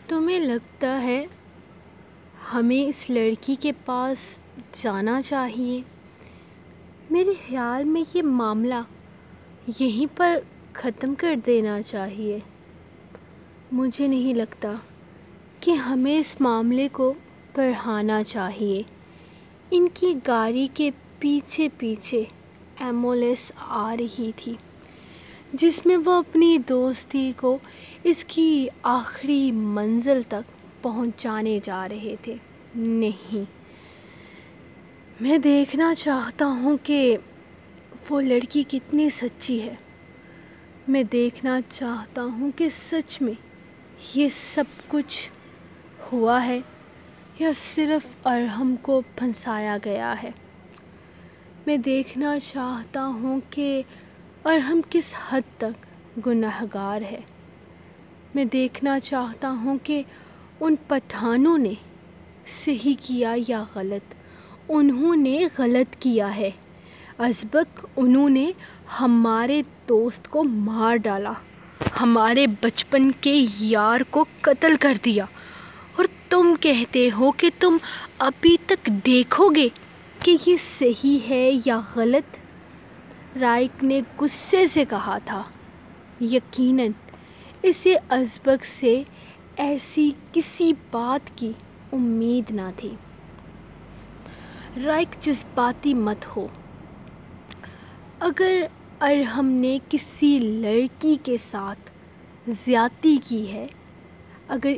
Speaker 1: تمہیں لگتا ہے ہمیں اس لڑکی کے پاس جانا چاہیے؟ میرے خیال میں یہ معاملہ یہیں پر ختم کر دینا چاہیے۔ مجھے نہیں لگتا کہ ہمیں اس معاملے کو بڑھانا چاہیے۔ ان کی گاڑی کے پیچھے پیچھے ایمبولینس آ رہی تھی جس میں وہ اپنی دوستی کو اس کی آخری منزل تک پہنچانے جا رہے تھے۔ نہیں، میں دیکھنا چاہتا ہوں کہ وہ لڑکی کتنی سچی ہے۔ میں دیکھنا چاہتا ہوں کہ سچ میں یہ سب کچھ ہوا ہے یا صرف ارحم کو پھنسایا گیا ہے۔ میں دیکھنا چاہتا ہوں کہ ارحم کس حد تک گنہگار ہے۔ میں دیکھنا چاہتا ہوں کہ ان پٹھانوں نے صحیح کیا یا غلط۔ انہوں نے غلط کیا ہے ازبک، انہوں نے ہمارے دوست کو مار ڈالا، ہمارے بچپن کے یار کو قتل کر دیا، اور تم کہتے ہو کہ تم ابھی تک دیکھو گے کہ یہ صحیح ہے یا غلط؟ رائک نے غصے سے کہا تھا۔ یقیناً اسے ازبک سے ایسی کسی بات کی امید نہ تھی۔ رائک جذباتی مت ہو۔ اگر ارحم نے کسی لڑکی کے ساتھ زیادتی کی ہے، اگر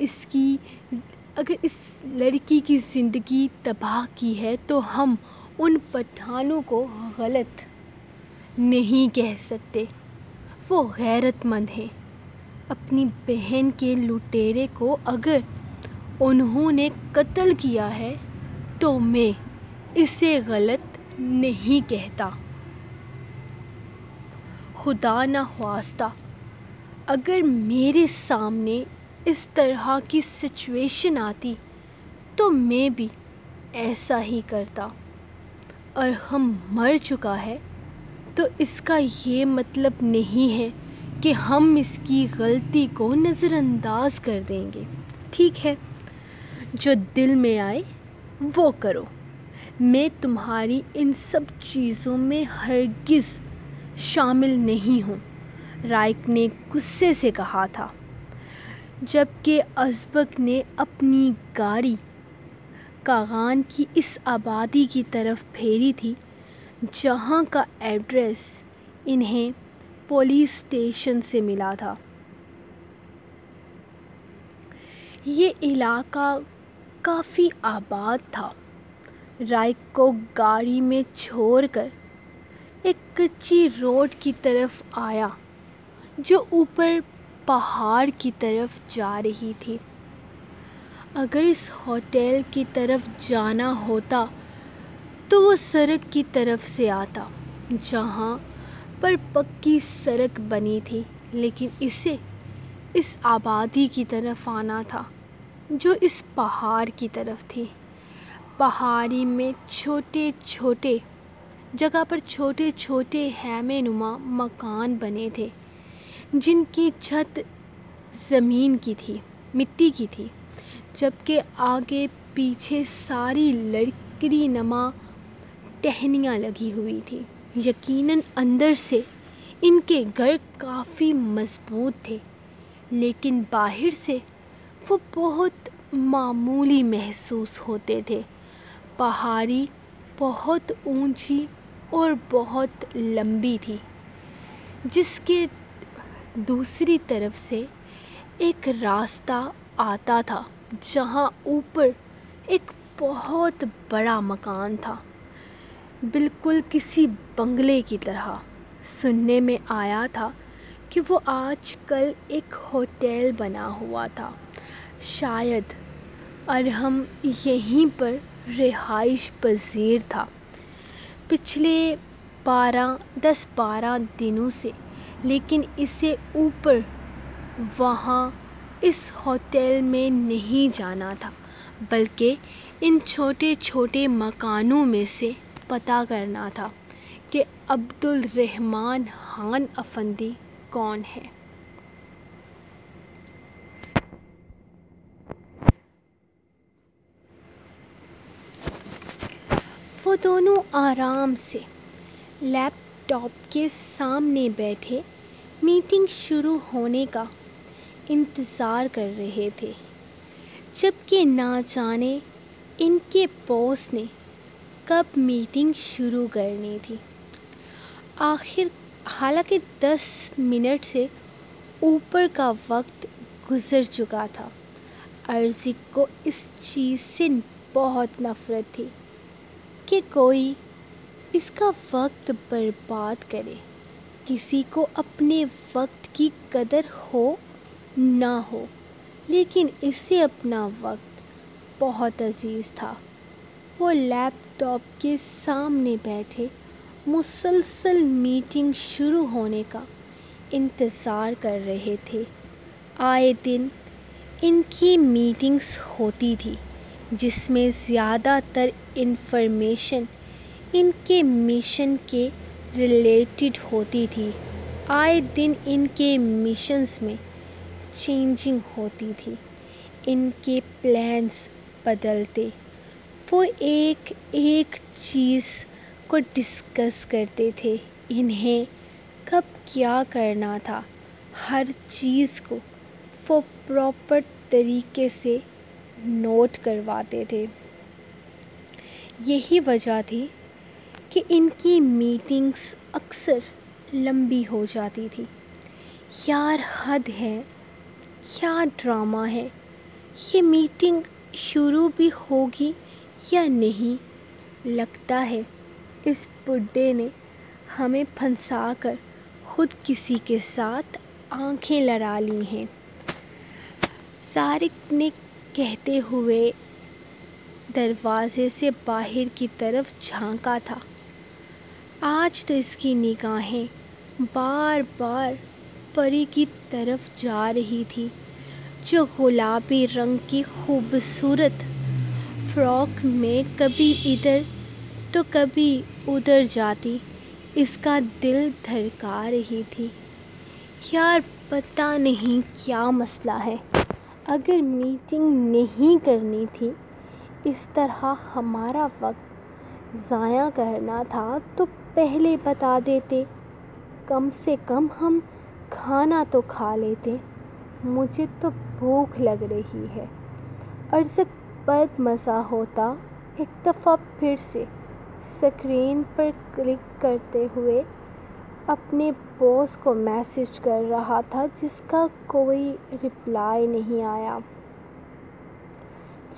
Speaker 1: اس لڑکی کی زندگی تباہ کی ہے، تو ہم ان پٹھانوں کو غلط نہیں کہہ سکتے۔ وہ غیرت مند ہیں۔ اپنی بہن کے لٹیرے کو اگر انہوں نے قتل کیا ہے تو میں اسے غلط نہیں کہتا۔ خدا نخواستہ اگر میرے سامنے اس طرح کی سچویشن آتی تو میں بھی ایسا ہی کرتا۔ ارحم مر چکا ہے تو اس کا یہ مطلب نہیں ہے کہ ہم اس کی غلطی کو نظر انداز کر دیں گے۔ ٹھیک ہے، جو دل میں آئے وہ کرو، میں تمہاری ان سب چیزوں میں ہرگز شامل نہیں ہوں، رائک نے غصے سے کہا تھا، جبکہ ازبک نے اپنی گاڑی کاغان کی اس آبادی کی طرف پھیری تھی جہاں کا ایڈریس انہیں پولیس اسٹیشن سے ملا تھا۔ یہ علاقہ کافی آباد تھا۔ رائک کو گاڑی میں چھوڑ کر ایک کچی روڈ کی طرف آیا جو اوپر پہاڑ کی طرف جا رہی تھی۔ اگر اس ہوٹل کی طرف جانا ہوتا تو وہ سڑک کی طرف سے آتا جہاں پر پکی سڑک بنی تھی، لیکن اسے اس آبادی کی طرف آنا تھا جو اس پہاڑ کی طرف تھی۔ پہاڑی میں جگہ پر چھوٹے چھوٹے خیمے نما مکان بنے تھے جن کی چھت زمین کی تھی، مٹی کی تھی، جبکہ آگے پیچھے ساری لکڑی نما ٹہنیاں لگی ہوئی تھی۔ یقیناً اندر سے ان کے گھر کافی مضبوط تھے، لیکن باہر سے وہ بہت معمولی محسوس ہوتے تھے۔ پہاڑی بہت اونچی اور بہت لمبی تھی، جس کے دوسری طرف سے ایک راستہ آتا تھا جہاں اوپر ایک بہت بڑا مکان تھا، بالکل کسی بنگلے کی طرح۔ سننے میں آیا تھا کہ وہ آج کل ایک ہوٹل بنا ہوا تھا، شاید ارحم یہیں پر رہائش پذیر تھا۔ پچھلے 10-12 دنوں سے، لیکن اسے اوپر وہاں اس ہوٹل میں نہیں جانا تھا، بلکہ ان چھوٹے چھوٹے مکانوں میں سے پتہ کرنا تھا کہ عبدالرحمن خان افندی کون ہے۔ وہ دونوں آرام سے لیپ ٹاپ کے سامنے بیٹھے میٹنگ شروع ہونے کا انتظار کر رہے تھے، جبکہ نہ جانے ان کے باس نے کب میٹنگ شروع کرنی تھی۔ حالانکہ 10 منٹ سے اوپر کا وقت گزر چکا تھا۔ ازبک کو اس چیز سے بہت نفرت تھی کہ کوئی اس کا وقت برباد کرے، کسی کو اپنے وقت کی قدر ہو نہ ہو، لیکن اسے اپنا وقت بہت عزیز تھا۔ وہ لیپ ٹاپ کے سامنے بیٹھے مسلسل میٹنگ شروع ہونے کا انتظار کر رہے تھے۔ آئے دن ان کی میٹنگز ہوتی تھی جس میں زیادہ تر انفارمیشن ان کے مشن کے ریلیٹڈ ہوتی تھی۔ آئے دن ان کے مشنز میں چینجنگ ہوتی تھی، ان کے پلانز بدلتے، وہ ایک ایک چیز کو ڈسکس کرتے تھے، انہیں کب کیا کرنا تھا، ہر چیز کو وہ پراپر طریقے سے نوٹ کرواتے تھے۔ یہی وجہ تھی کہ ان کی میٹنگز اکثر لمبی ہو جاتی تھی۔ یار حد ہے، کیا ڈرامہ ہے، یہ میٹنگ شروع بھی ہوگی یا نہیں؟ لگتا ہے اس بڈھے نے ہمیں پھنسا کر خود کسی کے ساتھ آنکھیں لڑا لی ہیں، رائک نے کہتے ہوئے دروازے سے باہر کی طرف جھانکا تھا۔ آج تو اس کی نگاہیں بار بار پری کی طرف جا رہی تھی جو گلابی رنگ کی خوبصورت فراک میں کبھی ادھر تو کبھی ادھر جاتی اس کا دل دھڑکا رہی تھی۔ یار پتہ نہیں کیا مسئلہ ہے، اگر میٹنگ نہیں کرنی تھی، اس طرح ہمارا وقت ضائع کرنا تھا تو پہلے بتا دیتے، کم سے کم ہم کھانا تو کھا لیتے۔ مجھے تو بھوک لگ رہی ہے۔ ارزق بد مزہ ہوتا ایک دفعہ پھر سے اسکرین پر کلک کرتے ہوئے اپنے باس کو میسج کر رہا تھا جس کا کوئی رپلائی نہیں آیا۔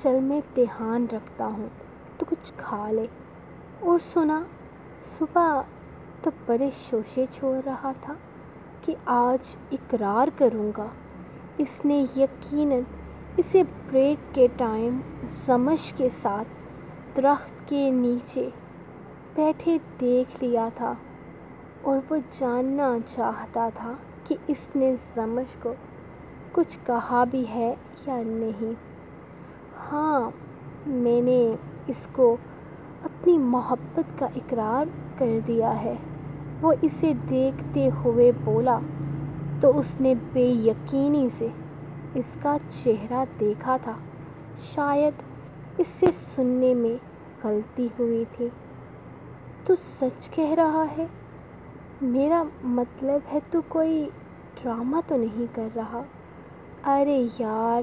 Speaker 1: چل میں دھیان رکھتا ہوں، تو کچھ کھا لے۔ اور سنا، صبح تو بڑے شوشے چھوڑ رہا تھا کہ آج اقرار کروں گا۔ اس نے یقیناً اسے بریک کے ٹائم زمش کے ساتھ درخت کے نیچے بیٹھے دیکھ لیا تھا، اور وہ جاننا چاہتا تھا کہ اس نے زمش کو کچھ کہا بھی ہے یا نہیں۔ ہاں، میں نے اس کو اپنی محبت کا اقرار کر دیا ہے، وہ اسے دیکھتے ہوئے بولا، تو اس نے بے یقینی سے اس کا چہرہ دیکھا تھا۔ شاید اس سے سننے میں غلطی ہوئی تھی۔ تو سچ کہہ رہا ہے؟ میرا مطلب ہے تو کوئی ڈرامہ تو نہیں کر رہا؟ ارے یار،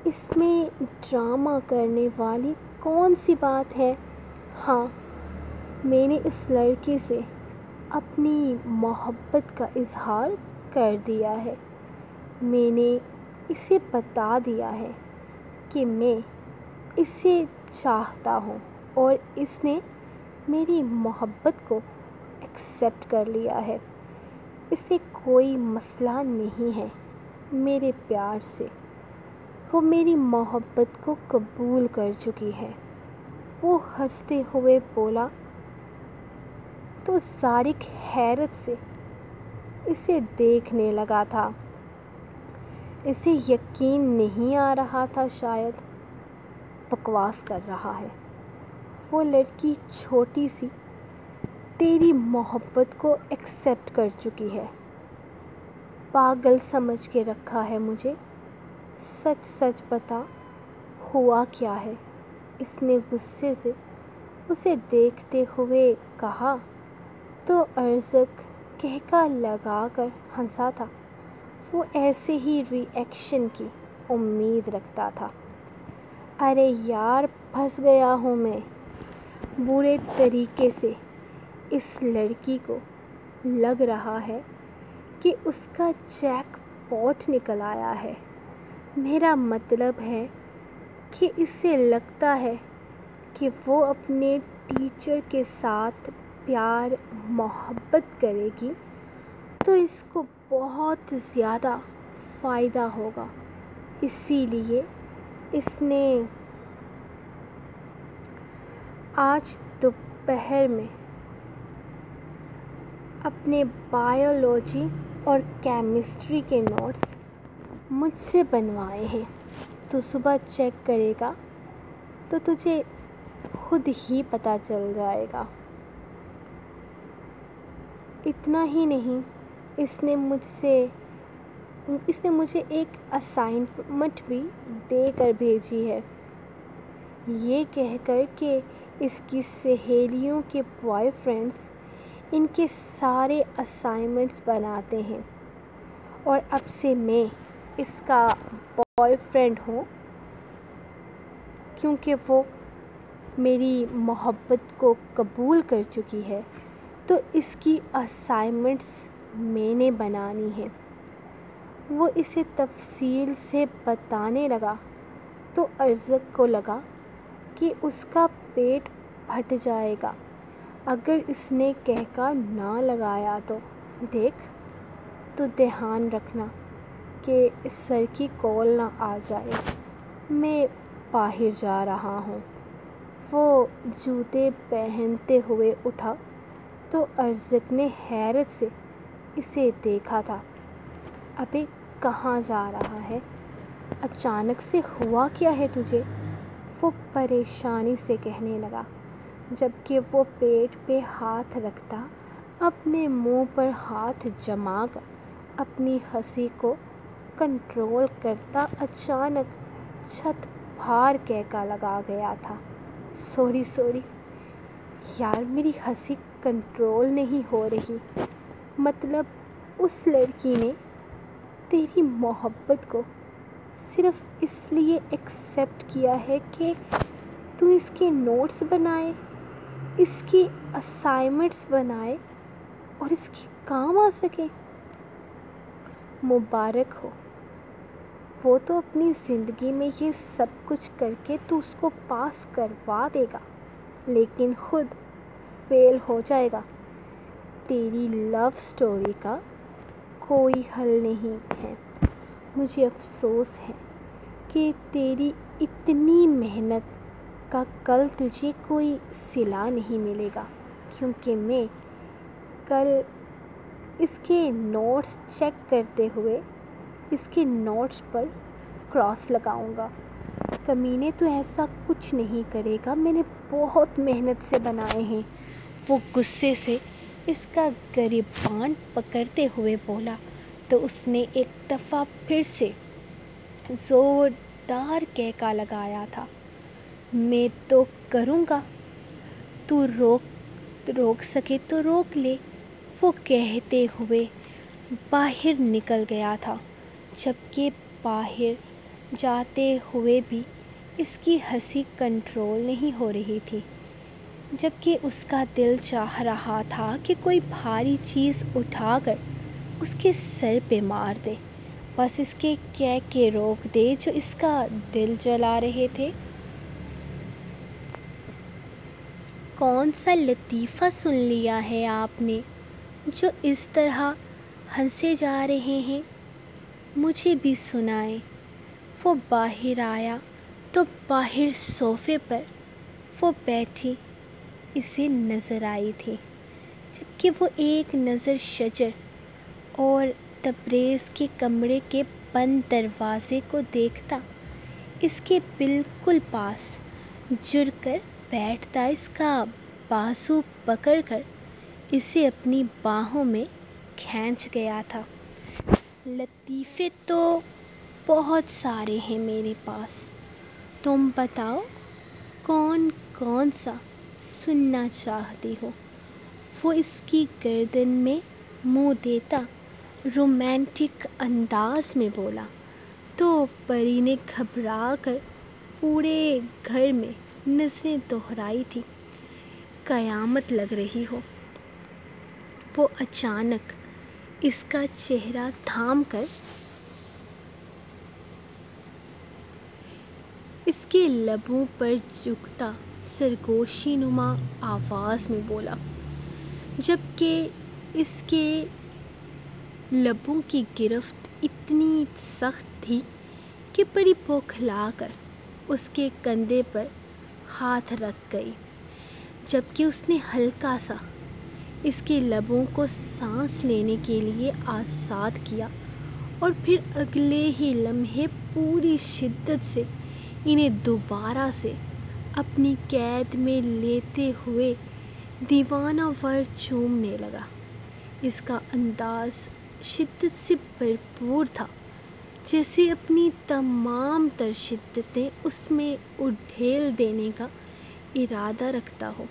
Speaker 1: اس میں ڈرامہ کرنے والی کون سی بات ہے؟ ہاں، میں نے اس لڑکے سے اپنی محبت کا اظہار کر دیا ہے۔ میں نے اسے بتا دیا ہے کہ میں اسے چاہتا ہوں، اور اس نے میری محبت کو ایکسیپٹ کر لیا ہے۔ اسے کوئی مسئلہ نہیں ہے میرے پیار سے، وہ میری محبت کو قبول کر چکی ہے۔ وہ ہنستے ہوئے بولا، تو زارق حیرت سے اسے دیکھنے لگا تھا۔ اسے یقین نہیں آ رہا تھا، شاید بکواس کر رہا ہے۔ وہ لڑکی چھوٹی سی تیری محبت کو ایکسیپٹ کر چکی ہے، پاگل سمجھ کے رکھا ہے مجھے۔ سچ سچ بتا، ہوا کیا ہے؟ اس نے غصے سے اسے دیکھتے ہوئے کہا۔ تو ارزق کہکا لگا کر ہنسا تھا۔ وہ ایسے ہی ری ایکشن کی امید رکھتا تھا۔ ارے یار، پھنس گیا ہوں میں۔ برے طریقے سے اس لڑکی کو لگ رہا ہے کہ اس کا جیک پاٹ نکل آیا ہے۔ میرا مطلب ہے کہ اسے لگتا ہے کہ وہ اپنے ٹیچر کے ساتھ پیار محبت کرے گی تو اس کو بہت زیادہ فائدہ ہوگا، اسی لیے اس نے آج دوپہر میں اپنے بائیولوجی اور کیمسٹری کے نوٹس مجھ سے بنوائے ہیں۔ تو صبح چیک کرے گا تو تجھے خود ہی پتہ چل جائے گا۔ اتنا ہی نہیں، اس نے مجھے ایک اسائنمنٹ بھی دے کر بھیجی ہے، یہ کہہ کر کہ اس کی سہیلیوں کے بوائے فرینڈز ان کے سارے اسائنمنٹس بناتے ہیں، اور اب سے میں اس کا بوائے فرینڈ ہوں، کیونکہ وہ میری محبت کو قبول کر چکی ہے تو اس کی اسائنمنٹس میں نے بنانی ہے۔ وہ اسے تفصیل سے بتانے لگا تو ارزق کو لگا کہ اس کا پیٹ پھٹ جائے گا اگر اس نے کہکا نہ لگایا تو۔ دیکھ، تو دھیان رکھنا کہ سر کی کال نہ آ جائے، میں باہر جا رہا ہوں۔ وہ جوتے پہنتے ہوئے اٹھا تو ارزق نے حیرت سے اسے دیکھا تھا۔ ابے کہاں جا رہا ہے؟ اچانک سے ہوا کیا ہے تجھے؟ وہ پریشانی سے کہنے لگا، جبکہ وہ پیٹ پہ ہاتھ رکھتا، اپنے منہ پر ہاتھ جما کر اپنی ہنسی کو کنٹرول کرتا اچانک چھت پھاڑ کہکا لگا گیا تھا۔ سوری، یار میری ہنسی کنٹرول نہیں ہو رہی. مطلب اس لڑکی نے تیری محبت کو صرف اس لیے ایکسیپٹ کیا ہے کہ تو اس کے نوٹس بنائے، اس کی اسائنمنٹس بنائے اور اس کے کام آ سکے. مبارک ہو. وہ تو اپنی زندگی میں یہ سب کچھ کر کے تو اس کو پاس کروا دے گا، لیکن خود فیل ہو جائے گا. تیری لو سٹوری کا کوئی حل نہیں ہے. مجھے افسوس ہے کہ تیری اتنی محنت کا کل تجھے کوئی صلہ نہیں ملے گا، کیونکہ میں کل اس کے نوٹس چیک کرتے ہوئے اس کے نوٹس پر کراس لگاؤں گا. کمینے تو ایسا کچھ نہیں کرے گا، میں نے بہت محنت سے بنائے ہیں. وہ غصے سے اس کا گریبان پکڑتے ہوئے بولا تو اس نے ایک دفعہ پھر سے زوردار کہکا لگایا تھا. میں تو کروں گا، تو روک سکے تو روک لے. وہ کہتے ہوئے باہر نکل گیا تھا، جبکہ باہر جاتے ہوئے بھی اس کی ہنسی کنٹرول نہیں ہو رہی تھی. جبکہ اس کا دل چاہ رہا تھا کہ کوئی بھاری چیز اٹھا کر اس کے سر پہ مار دے، بس اس کے کہکے روک دے جو اس کا دل جلا رہے تھے. کون سا لطیفہ سن لیا ہے آپ نے جو اس طرح ہنسے جا رہے ہیں؟ مجھے بھی سنائیں. وہ باہر آیا تو باہر صوفے پر وہ بیٹھی اسے نظر آئی تھی، جبکہ وہ ایک نظر شجر اور تبریز کے کمرے کے بند دروازے کو دیکھتا اس کے بالکل پاس جھک کر بیٹھتا، اس کا بازو پکڑ کر اسے اپنی باہوں میں کھینچ گیا تھا. لطیفے تو بہت سارے ہیں میرے پاس، تم بتاؤ کون کون سا سننا چاہتی ہو. وہ اس کی گردن میں منہ دیتا رومانٹک انداز میں بولا تو پری نے گھبرا کر پورے گھر میں نظریں دوہرائی تھی. قیامت لگ رہی ہو. وہ اچانک اس کا چہرہ تھام کر اس کے لبوں پر جھکتا سرگوشی نما آواز میں بولا، جبکہ اس کے لبوں کی گرفت اتنی سخت تھی کہ پری بوکھلا کر اس کے کندھے پر ہاتھ رکھ گئی. جبکہ اس نے ہلکا سا اس کے لبوں کو سانس لینے کے لیے آزاد کیا اور پھر اگلے ہی لمحے پوری شدت سے انہیں دوبارہ سے اپنی قید میں لیتے ہوئے دیوانہ ور چومنے لگا. اس کا انداز شدت سے بھرپور تھا، جیسے اپنی تمام تر شدتیں اس میں اڈھیل دینے کا ارادہ رکھتا ہو.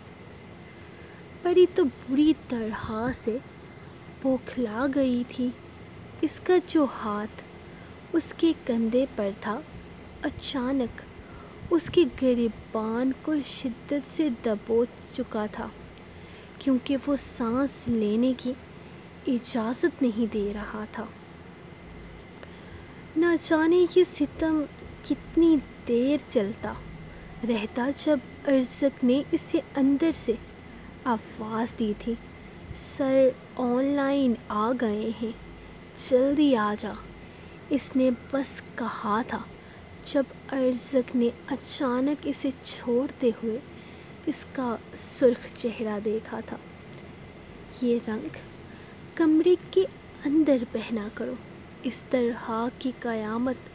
Speaker 1: پری تو بری طرح سے بوکھلا گئی تھی. اس کا جو ہاتھ اس کے کندھے پر تھا اچانک اس کے گریبان کو شدت سے دبوچ چکا تھا، کیونکہ وہ سانس لینے کی اجازت نہیں دے رہا تھا. نہ جانے یہ ستم کتنی دیر چلتا رہتا جب ارزق نے اسے اندر سے آواز دی تھی، سر آن لائن آ گئے ہیں، جلدی آ جا. اس نے بس کہا تھا جب ارزق نے اچانک اسے چھوڑتے ہوئے اس کا سرخ چہرہ دیکھا تھا. یہ رنگ کمرے کے اندر پہنا کرو، اس طرح کی قیامت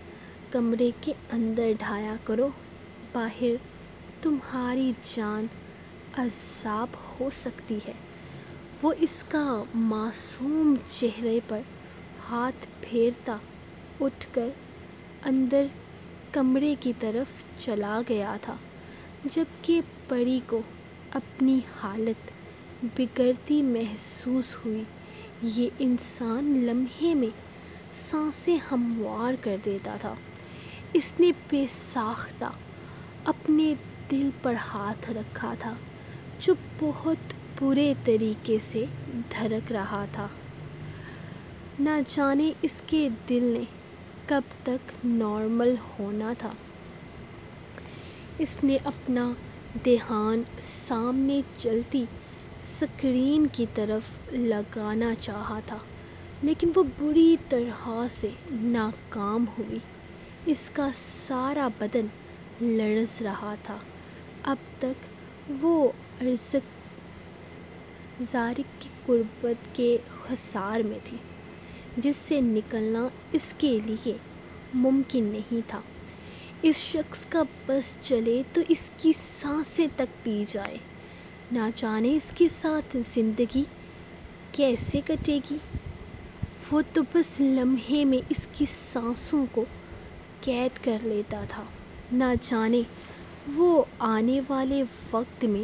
Speaker 1: کمرے کے اندر ڈھایا کرو، باہر تمہاری جان عذاب ہو سکتی ہے. وہ اس کا معصوم چہرے پر ہاتھ پھیرتا اٹھ کر اندر کمرے کی طرف چلا گیا تھا، جبکہ پری کو اپنی حالت بگڑتی محسوس ہوئی۔ یہ انسان لمحے میں سانسیں ہموار کر دیتا تھا۔ اس نے بے ساختہ اپنے دل پر ہاتھ رکھا تھا جو بہت برے طریقے سے دھڑک رہا تھا۔ نہ جانے اس کے دل نے کب تک نارمل ہونا تھا۔ اس نے اپنا دھیان سامنے چلتی اسکرین کی طرف لگانا چاہا تھا، لیکن وہ بری طرح سے ناکام ہوئی۔ اس کا سارا بدن لرز رہا تھا۔ اب تک وہ رزق زارق کی غربت کے حصار میں تھی، جس سے نکلنا اس کے لیے ممکن نہیں تھا۔ اس شخص کا بس چلے تو اس کی سانسیں تک پی جائے۔ نہ جانے اس کے ساتھ زندگی کیسے کٹے گی۔ وہ تو بس لمحے میں اس کی سانسوں کو قید کر لیتا تھا۔ نہ جانے وہ آنے والے وقت میں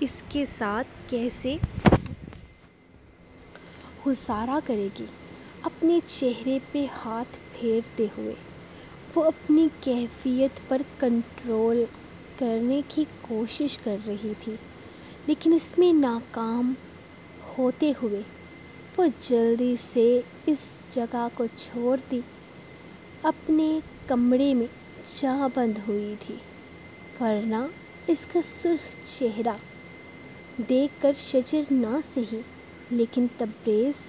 Speaker 1: اس کے ساتھ کیسے گزارا کرے گی۔ اپنے چہرے پہ ہاتھ پھیرتے ہوئے وہ اپنی کیفیت پر کنٹرول کرنے کی کوشش کر رہی تھی، لیکن اس میں ناکام ہوتے ہوئے وہ جلدی سے اس جگہ کو چھوڑتی اپنے کمرے میں جا بند ہوئی تھی، ورنہ اس کا سرخ چہرہ دیکھ کر شجر نہ سہی لیکن تبریز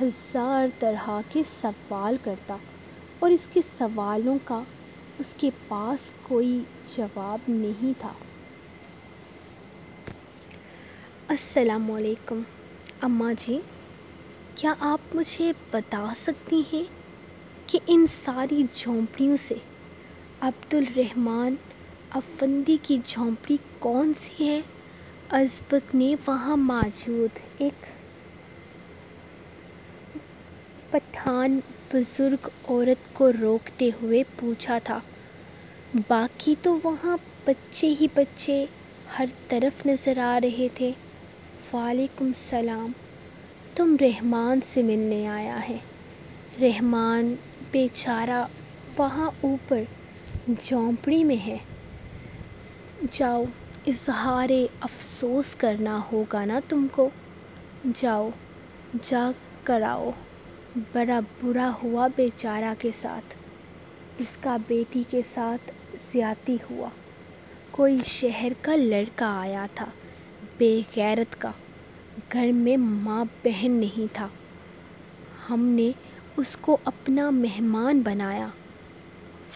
Speaker 1: ہزار طرح کے سوال کرتا، اور اس کے سوالوں کا اس کے پاس کوئی جواب نہیں تھا۔ السلام علیکم اماں جی، کیا آپ مجھے بتا سکتی ہیں کہ ان ساری جھونپڑیوں سے عبدالرحمن افندی کی جھونپڑی کون سی ہے؟ ازبک نے وہاں موجود ایک پٹھان بزرگ عورت کو روکتے ہوئے پوچھا تھا۔ باقی تو وہاں بچے ہی بچے ہر طرف نظر آ رہے تھے۔ وعلیکم السلام، تم رحمان سے ملنے آیا ہے؟ رحمان بیچارہ وہاں اوپر جھونپڑی میں ہے۔ جاؤ، اظہار افسوس کرنا ہوگا نا تم کو، جاؤ جا کر آؤ۔ بڑا برا ہوا بیچارہ کے ساتھ، اس کا بیٹی کے ساتھ زیادتی ہوا۔ کوئی شہر کا لڑکا آیا تھا، بے غیرت کا، گھر میں ماں بہن نہیں تھا، ہم نے اس کو اپنا مہمان بنایا،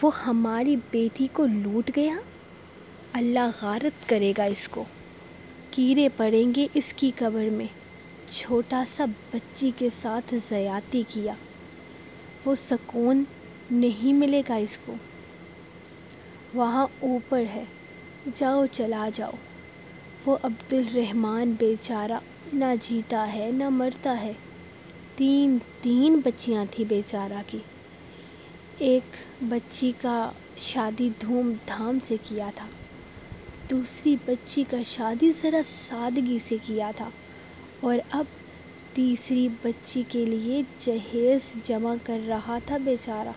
Speaker 1: وہ ہماری بیٹی کو لوٹ گیا۔ اللہ غارت کرے گا اس کو، کیڑے پڑیں گے اس کی قبر میں۔ چھوٹا سا بچی کے ساتھ زیادتی کیا، وہ سکون نہیں ملے گا اس کو۔ وہاں اوپر ہے، جاؤ چلا جاؤ۔ وہ عبدالرحمن بیچارہ نہ جیتا ہے نہ مرتا ہے۔ تین بچیاں تھیں بیچارہ کی۔ ایک بچی کا شادی دھوم دھام سے کیا تھا، دوسری بچی کا شادی ذرا سادگی سے کیا تھا، اور اب تیسری بچی کے لیے جہیز جمع کر رہا تھا بیچارہ۔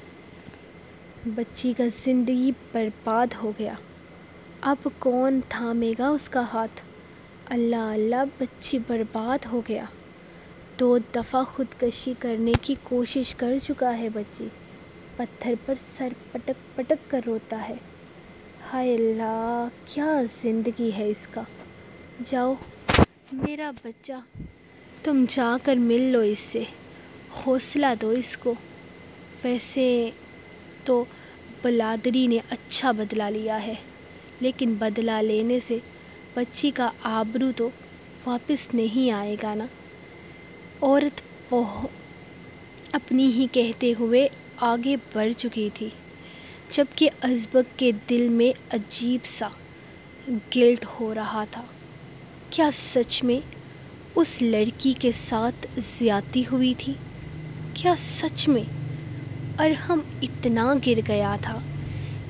Speaker 1: بچی کا زندگی برباد ہو گیا، اب کون تھامے گا اس کا ہاتھ؟ اللہ اللہ، بچی برباد ہو گیا۔ 2 دفعہ خودکشی کرنے کی کوشش کر چکا ہے بچی، پتھر پر سر پٹک پٹک کر روتا ہے۔ ہائے اللہ، کیا زندگی ہے اس کا۔ جاؤ میرا بچہ، تم جا کر مل لو اس سے، حوصلہ دو اس کو۔ ویسے تو بلادری نے اچھا بدلہ لیا ہے، لیکن بدلہ لینے سے بچی کا آبرو تو واپس نہیں آئے گا نا۔ عورت اپنی ہی کہتے ہوئے آگے بڑھ چکی تھی، جبکہ ازبک کے دل میں عجیب سا گلٹ ہو رہا تھا۔ کیا سچ میں اس لڑکی کے ساتھ زیادتی ہوئی تھی؟ کیا سچ میں ارحم اتنا گر گیا تھا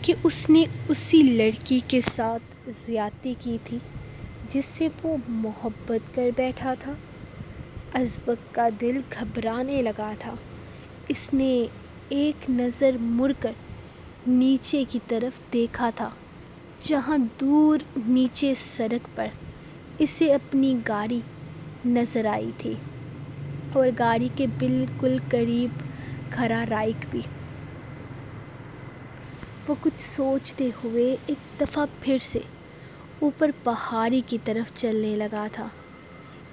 Speaker 1: کہ اس نے اسی لڑکی کے ساتھ زیادتی کی تھی جس سے وہ محبت کر بیٹھا تھا۔ ازبک کا دل گھبرانے لگا تھا۔ اس نے ایک نظر مڑ کر نیچے کی طرف دیکھا تھا، جہاں دور نیچے سڑک پر اسے اپنی گاڑی نظر آئی تھی، اور گاڑی کے بالکل قریب کھڑا رائق بھی۔ وہ کچھ سوچتے ہوئے ایک دفعہ پھر سے اوپر پہاڑی کی طرف چلنے لگا تھا۔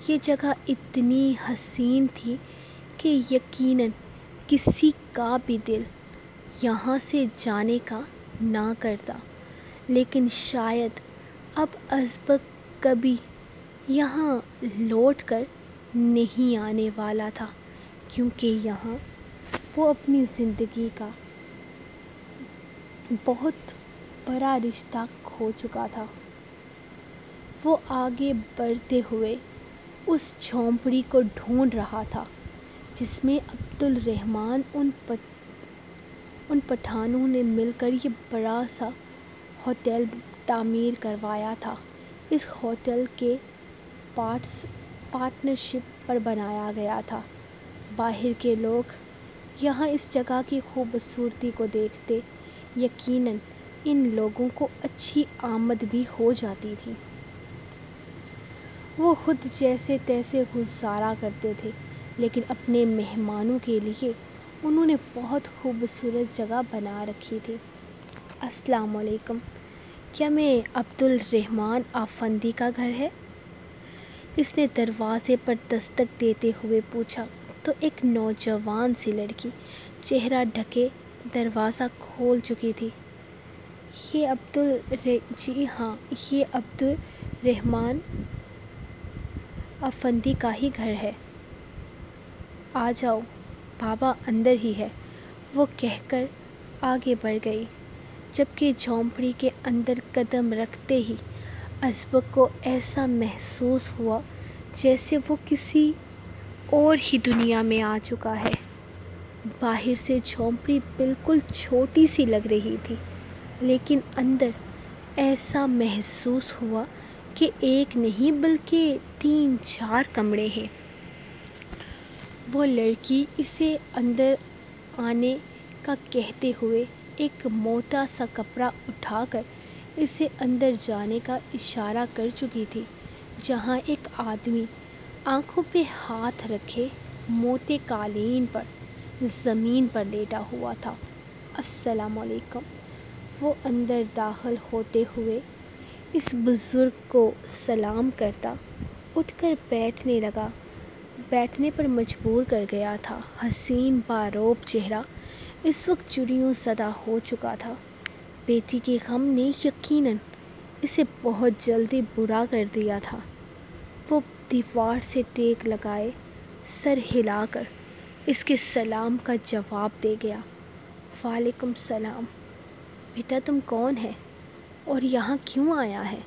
Speaker 1: یہ جگہ اتنی حسین تھی کہ یقیناً کسی کا بھی دل یہاں سے جانے کا نہ کرتا، لیکن شاید اب ازبک کبھی یہاں لوٹ کر نہیں آنے والا تھا، کیونکہ یہاں وہ اپنی زندگی کا بہت بڑا رشتہ کھو چکا تھا۔ وہ آگے بڑھتے ہوئے اس جھونپڑی کو ڈھونڈ رہا تھا جس میں عبدالرحمن ان پٹھانوں نے مل کر یہ بڑا سا ہوٹل تعمیر کروایا تھا۔ اس ہوٹل کے پارٹنرشپ پر بنایا گیا تھا۔ باہر کے لوگ یہاں اس جگہ کی خوبصورتی کو دیکھتے، یقیناً ان لوگوں کو اچھی آمد بھی ہو جاتی تھی۔ وہ خود جیسے تیسے گزارا کرتے تھے، لیکن اپنے مہمانوں کے لیے انہوں نے بہت خوبصورت جگہ بنا رکھی تھی۔ السلام علیکم، کیا میں عبدالرحمن آفندی کا گھر ہے؟ اس نے دروازے پر دستک دیتے ہوئے پوچھا تو ایک نوجوان سی لڑکی چہرہ ڈھکے دروازہ کھول چکی تھی۔ جی ہاں، یہ عبدالرحمن آفندی کا ہی گھر ہے۔ آ جاؤ، بابا اندر ہی ہے، وہ کہہ کر آگے بڑھ گئی، جبکہ جھونپڑی کے اندر قدم رکھتے ہی ازبک کو ایسا محسوس ہوا جیسے وہ کسی اور ہی دنیا میں آ چکا ہے۔ باہر سے جھونپڑی بالکل چھوٹی سی لگ رہی تھی، لیکن اندر ایسا محسوس ہوا کہ ایک نہیں بلکہ 3-4 کمرے ہیں۔ وہ لڑکی اسے اندر آنے کا کہتے ہوئے ایک موٹا سا کپڑا اٹھا کر اسے اندر جانے کا اشارہ کر چکی تھی، جہاں ایک آدمی آنکھوں پہ ہاتھ رکھے موٹے قالین پر زمین پر لیٹا ہوا تھا۔ السلام علیکم۔ وہ اندر داخل ہوتے ہوئے اس بزرگ کو سلام کرتا اٹھ کر بیٹھنے پر مجبور کر گیا تھا۔ حسین باروب چہرہ اس وقت چڑیوں زدہ ہو چکا تھا۔ بیٹی کے غم نے یقیناً اسے بہت جلدی برا کر دیا تھا۔ وہ دیوار سے ٹیک لگائے سر ہلا کر اس کے سلام کا جواب دے گیا۔ وعلیکم السلام، بیٹا تم کون ہے اور یہاں کیوں آیا ہے؟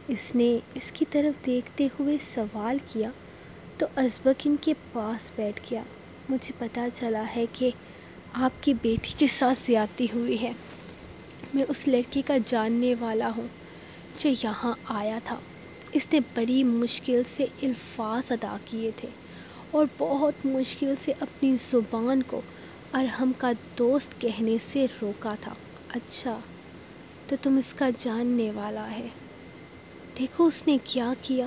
Speaker 1: اس نے اس کی طرف دیکھتے ہوئے سوال کیا تو ازبک ان کے پاس بیٹھ گیا۔ مجھے پتہ چلا ہے کہ آپ کی بیٹی کے ساتھ زیادتی ہوئی ہے۔ میں اس لڑکے کا جاننے والا ہوں جو یہاں آیا تھا۔ اس نے بڑی مشکل سے الفاظ ادا کیے تھے اور بہت مشکل سے اپنی زبان کو ارحم کا دوست کہنے سے روکا تھا۔ اچھا، تو تم اس کا جاننے والا ہے؟ دیکھو اس نے کیا کیا،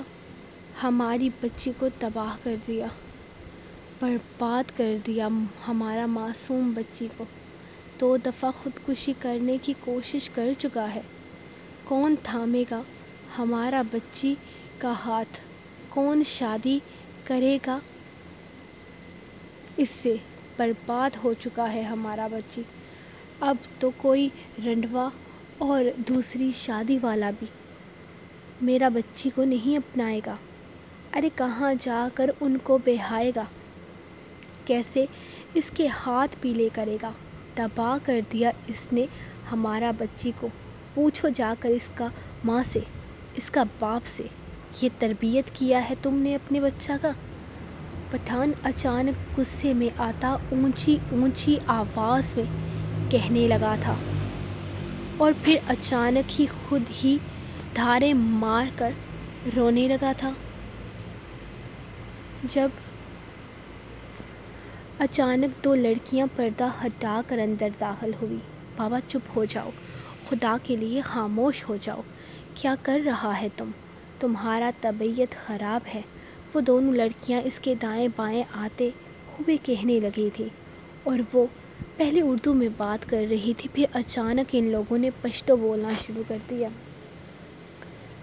Speaker 1: ہماری بچی کو تباہ کر دیا، برباد کر دیا ہمارا معصوم بچی کو۔ 2 دفعہ خودکشی کرنے کی کوشش کر چکا ہے۔ کون تھامے گا ہمارا بچی کا ہاتھ؟ کون شادی کرے گا اس سے؟ برباد ہو چکا ہے ہمارا بچی۔ اب تو کوئی رنڈوا اور دوسری شادی والا بھی میرا بچی کو نہیں اپنائے گا۔ ارے کہاں جا کر ان کو بہائے گا؟ کیسے اس کے ہاتھ پیلے کرے گا؟ تباہ کر دیا اس نے ہمارا بچی کو۔ پوچھو جا کر اس کا ماں سے، اس کا باپ سے، یہ تربیت کیا ہے تم نے اپنے بچہ کا؟ پٹھان اچانک غصے میں آتا اونچی اونچی آواز میں کہنے لگا تھا، اور پھر اچانک ہی خود ہی دھارے مار کر رونے لگا تھا جب اچانک دو لڑکیاں پردہ ہٹا کر اندر داخل ہوئی۔ بابا چپ ہو جاؤ، خدا کے لیے خاموش ہو جاؤ، کیا کر رہا ہے تمہارا طبیعت خراب ہے، وہ دونوں لڑکیاں اس کے دائیں بائیں آتے ہوئے کہنے لگی تھی، اور وہ پہلے اردو میں بات کر رہی تھی، پھر اچانک ان لوگوں نے پشتو بولنا شروع کر دیا۔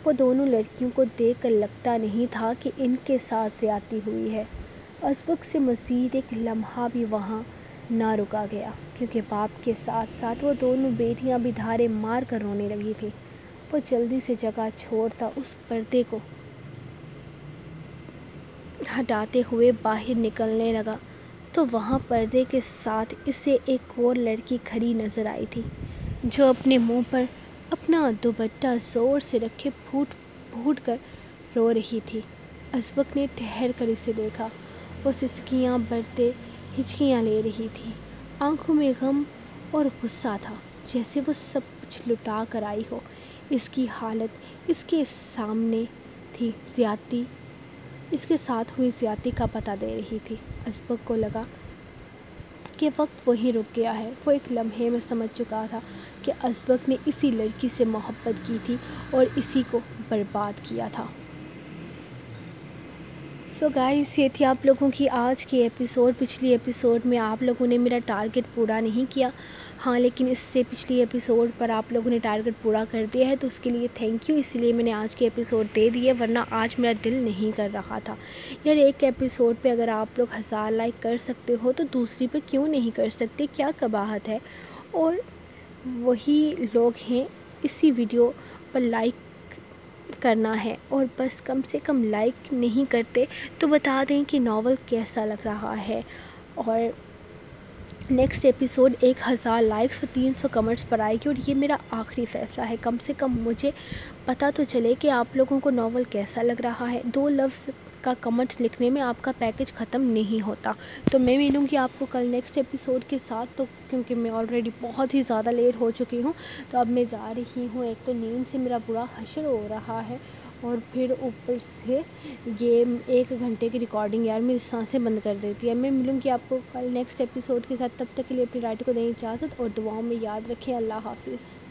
Speaker 1: وہ دونوں لڑکیوں کو دیکھ کر لگتا نہیں تھا کہ ان کے ساتھ زیادتی ہوئی ہے۔ ازبک سے مزید ایک لمحہ بھی وہاں نہ رکا گیا، کیونکہ باپ کے ساتھ ساتھ وہ دونوں بیٹیاں بھی دھارے مار کر رونے لگی تھیں۔ وہ جلدی سے جگہ چھوڑتا اس پردے کو ہٹاتے ہوئے باہر نکلنے لگا تو وہاں پردے کے ساتھ اسے ایک اور لڑکی کھڑی نظر آئی تھی، جو اپنے منہ پر اپنا دوپٹہ زور سے رکھے پھوٹ پھوٹ کر رو رہی تھی۔ ازبک نے ٹھہر کر اسے دیکھا۔ وہ سسکیاں بھرتے ہچکیاں لے رہی تھی، آنکھوں میں غم اور غصہ تھا، جیسے وہ سب کچھ لٹا کر آئی ہو۔ اس کی حالت اس کے سامنے تھی، اس کے ساتھ ہوئی زیادتی کا پتہ دے رہی تھی۔ ازبک کو لگا کہ وقت وہیں رک گیا ہے۔ وہ ایک لمحے میں سمجھ چکا تھا کہ ازبک نے اسی لڑکی سے محبت کی تھی اور اسی کو برباد کیا تھا۔ سو گائز، یہ تھی آپ لوگوں کی آج کی ایپیسوڈ۔ پچھلی ایپیسوڈ میں آپ لوگوں نے میرا ٹارگٹ پورا نہیں کیا، ہاں، لیکن اس سے پچھلی ایپیسوڈ پر آپ لوگوں نے ٹارگٹ پورا کر دیا ہے، تو اس کے لیے تھینک یو۔ اسی لیے میں نے آج کی ایپیسوڈ دے دی ہے، ورنہ آج میرا دل نہیں کر رہا تھا یار، ایک ایپیسوڈ پہ اگر آپ لوگ 1000 لائک کر سکتے ہو تو دوسری پہ کیوں نہیں کر سکتے؟ کیا قباحت ہے؟ اور وہی لوگ ہیں اسی ویڈیو پر لائک کرنا ہے، اور بس کم سے کم لائک نہیں کرتے تو بتا دیں کہ ناول کیسا لگ رہا ہے۔ اور نیکسٹ ایپیسوڈ 1000 لائکس اور 300 کمنٹس پر آئے گی، اور یہ میرا آخری فیصلہ ہے۔ کم سے کم مجھے پتہ تو چلے کہ آپ لوگوں کو ناول کیسا لگ رہا ہے۔ 2 لفظ کا کمنٹ لکھنے میں آپ کا پیکج ختم نہیں ہوتا۔ تو میں ملوں گی آپ کو کل نیکسٹ ایپیسوڈ کے ساتھ، تو کیونکہ میں آلریڈی بہت ہی زیادہ لیٹ ہو چکی ہوں، تو اب میں جا رہی ہوں۔ ایک تو نیند سے میرا برا حشر ہو رہا ہے، اور پھر اوپر سے یہ 1 گھنٹے کی ریکارڈنگ، یار میری سانسیں بند کر دیتی ہے۔ میں ملوں گی آپ کو کل نیکسٹ ایپیسوڈ کے ساتھ، تب تک کے لیے اپنی رائٹ کو دیں اجازت، اور دعاؤں میں یاد رکھیں۔ اللہ حافظ۔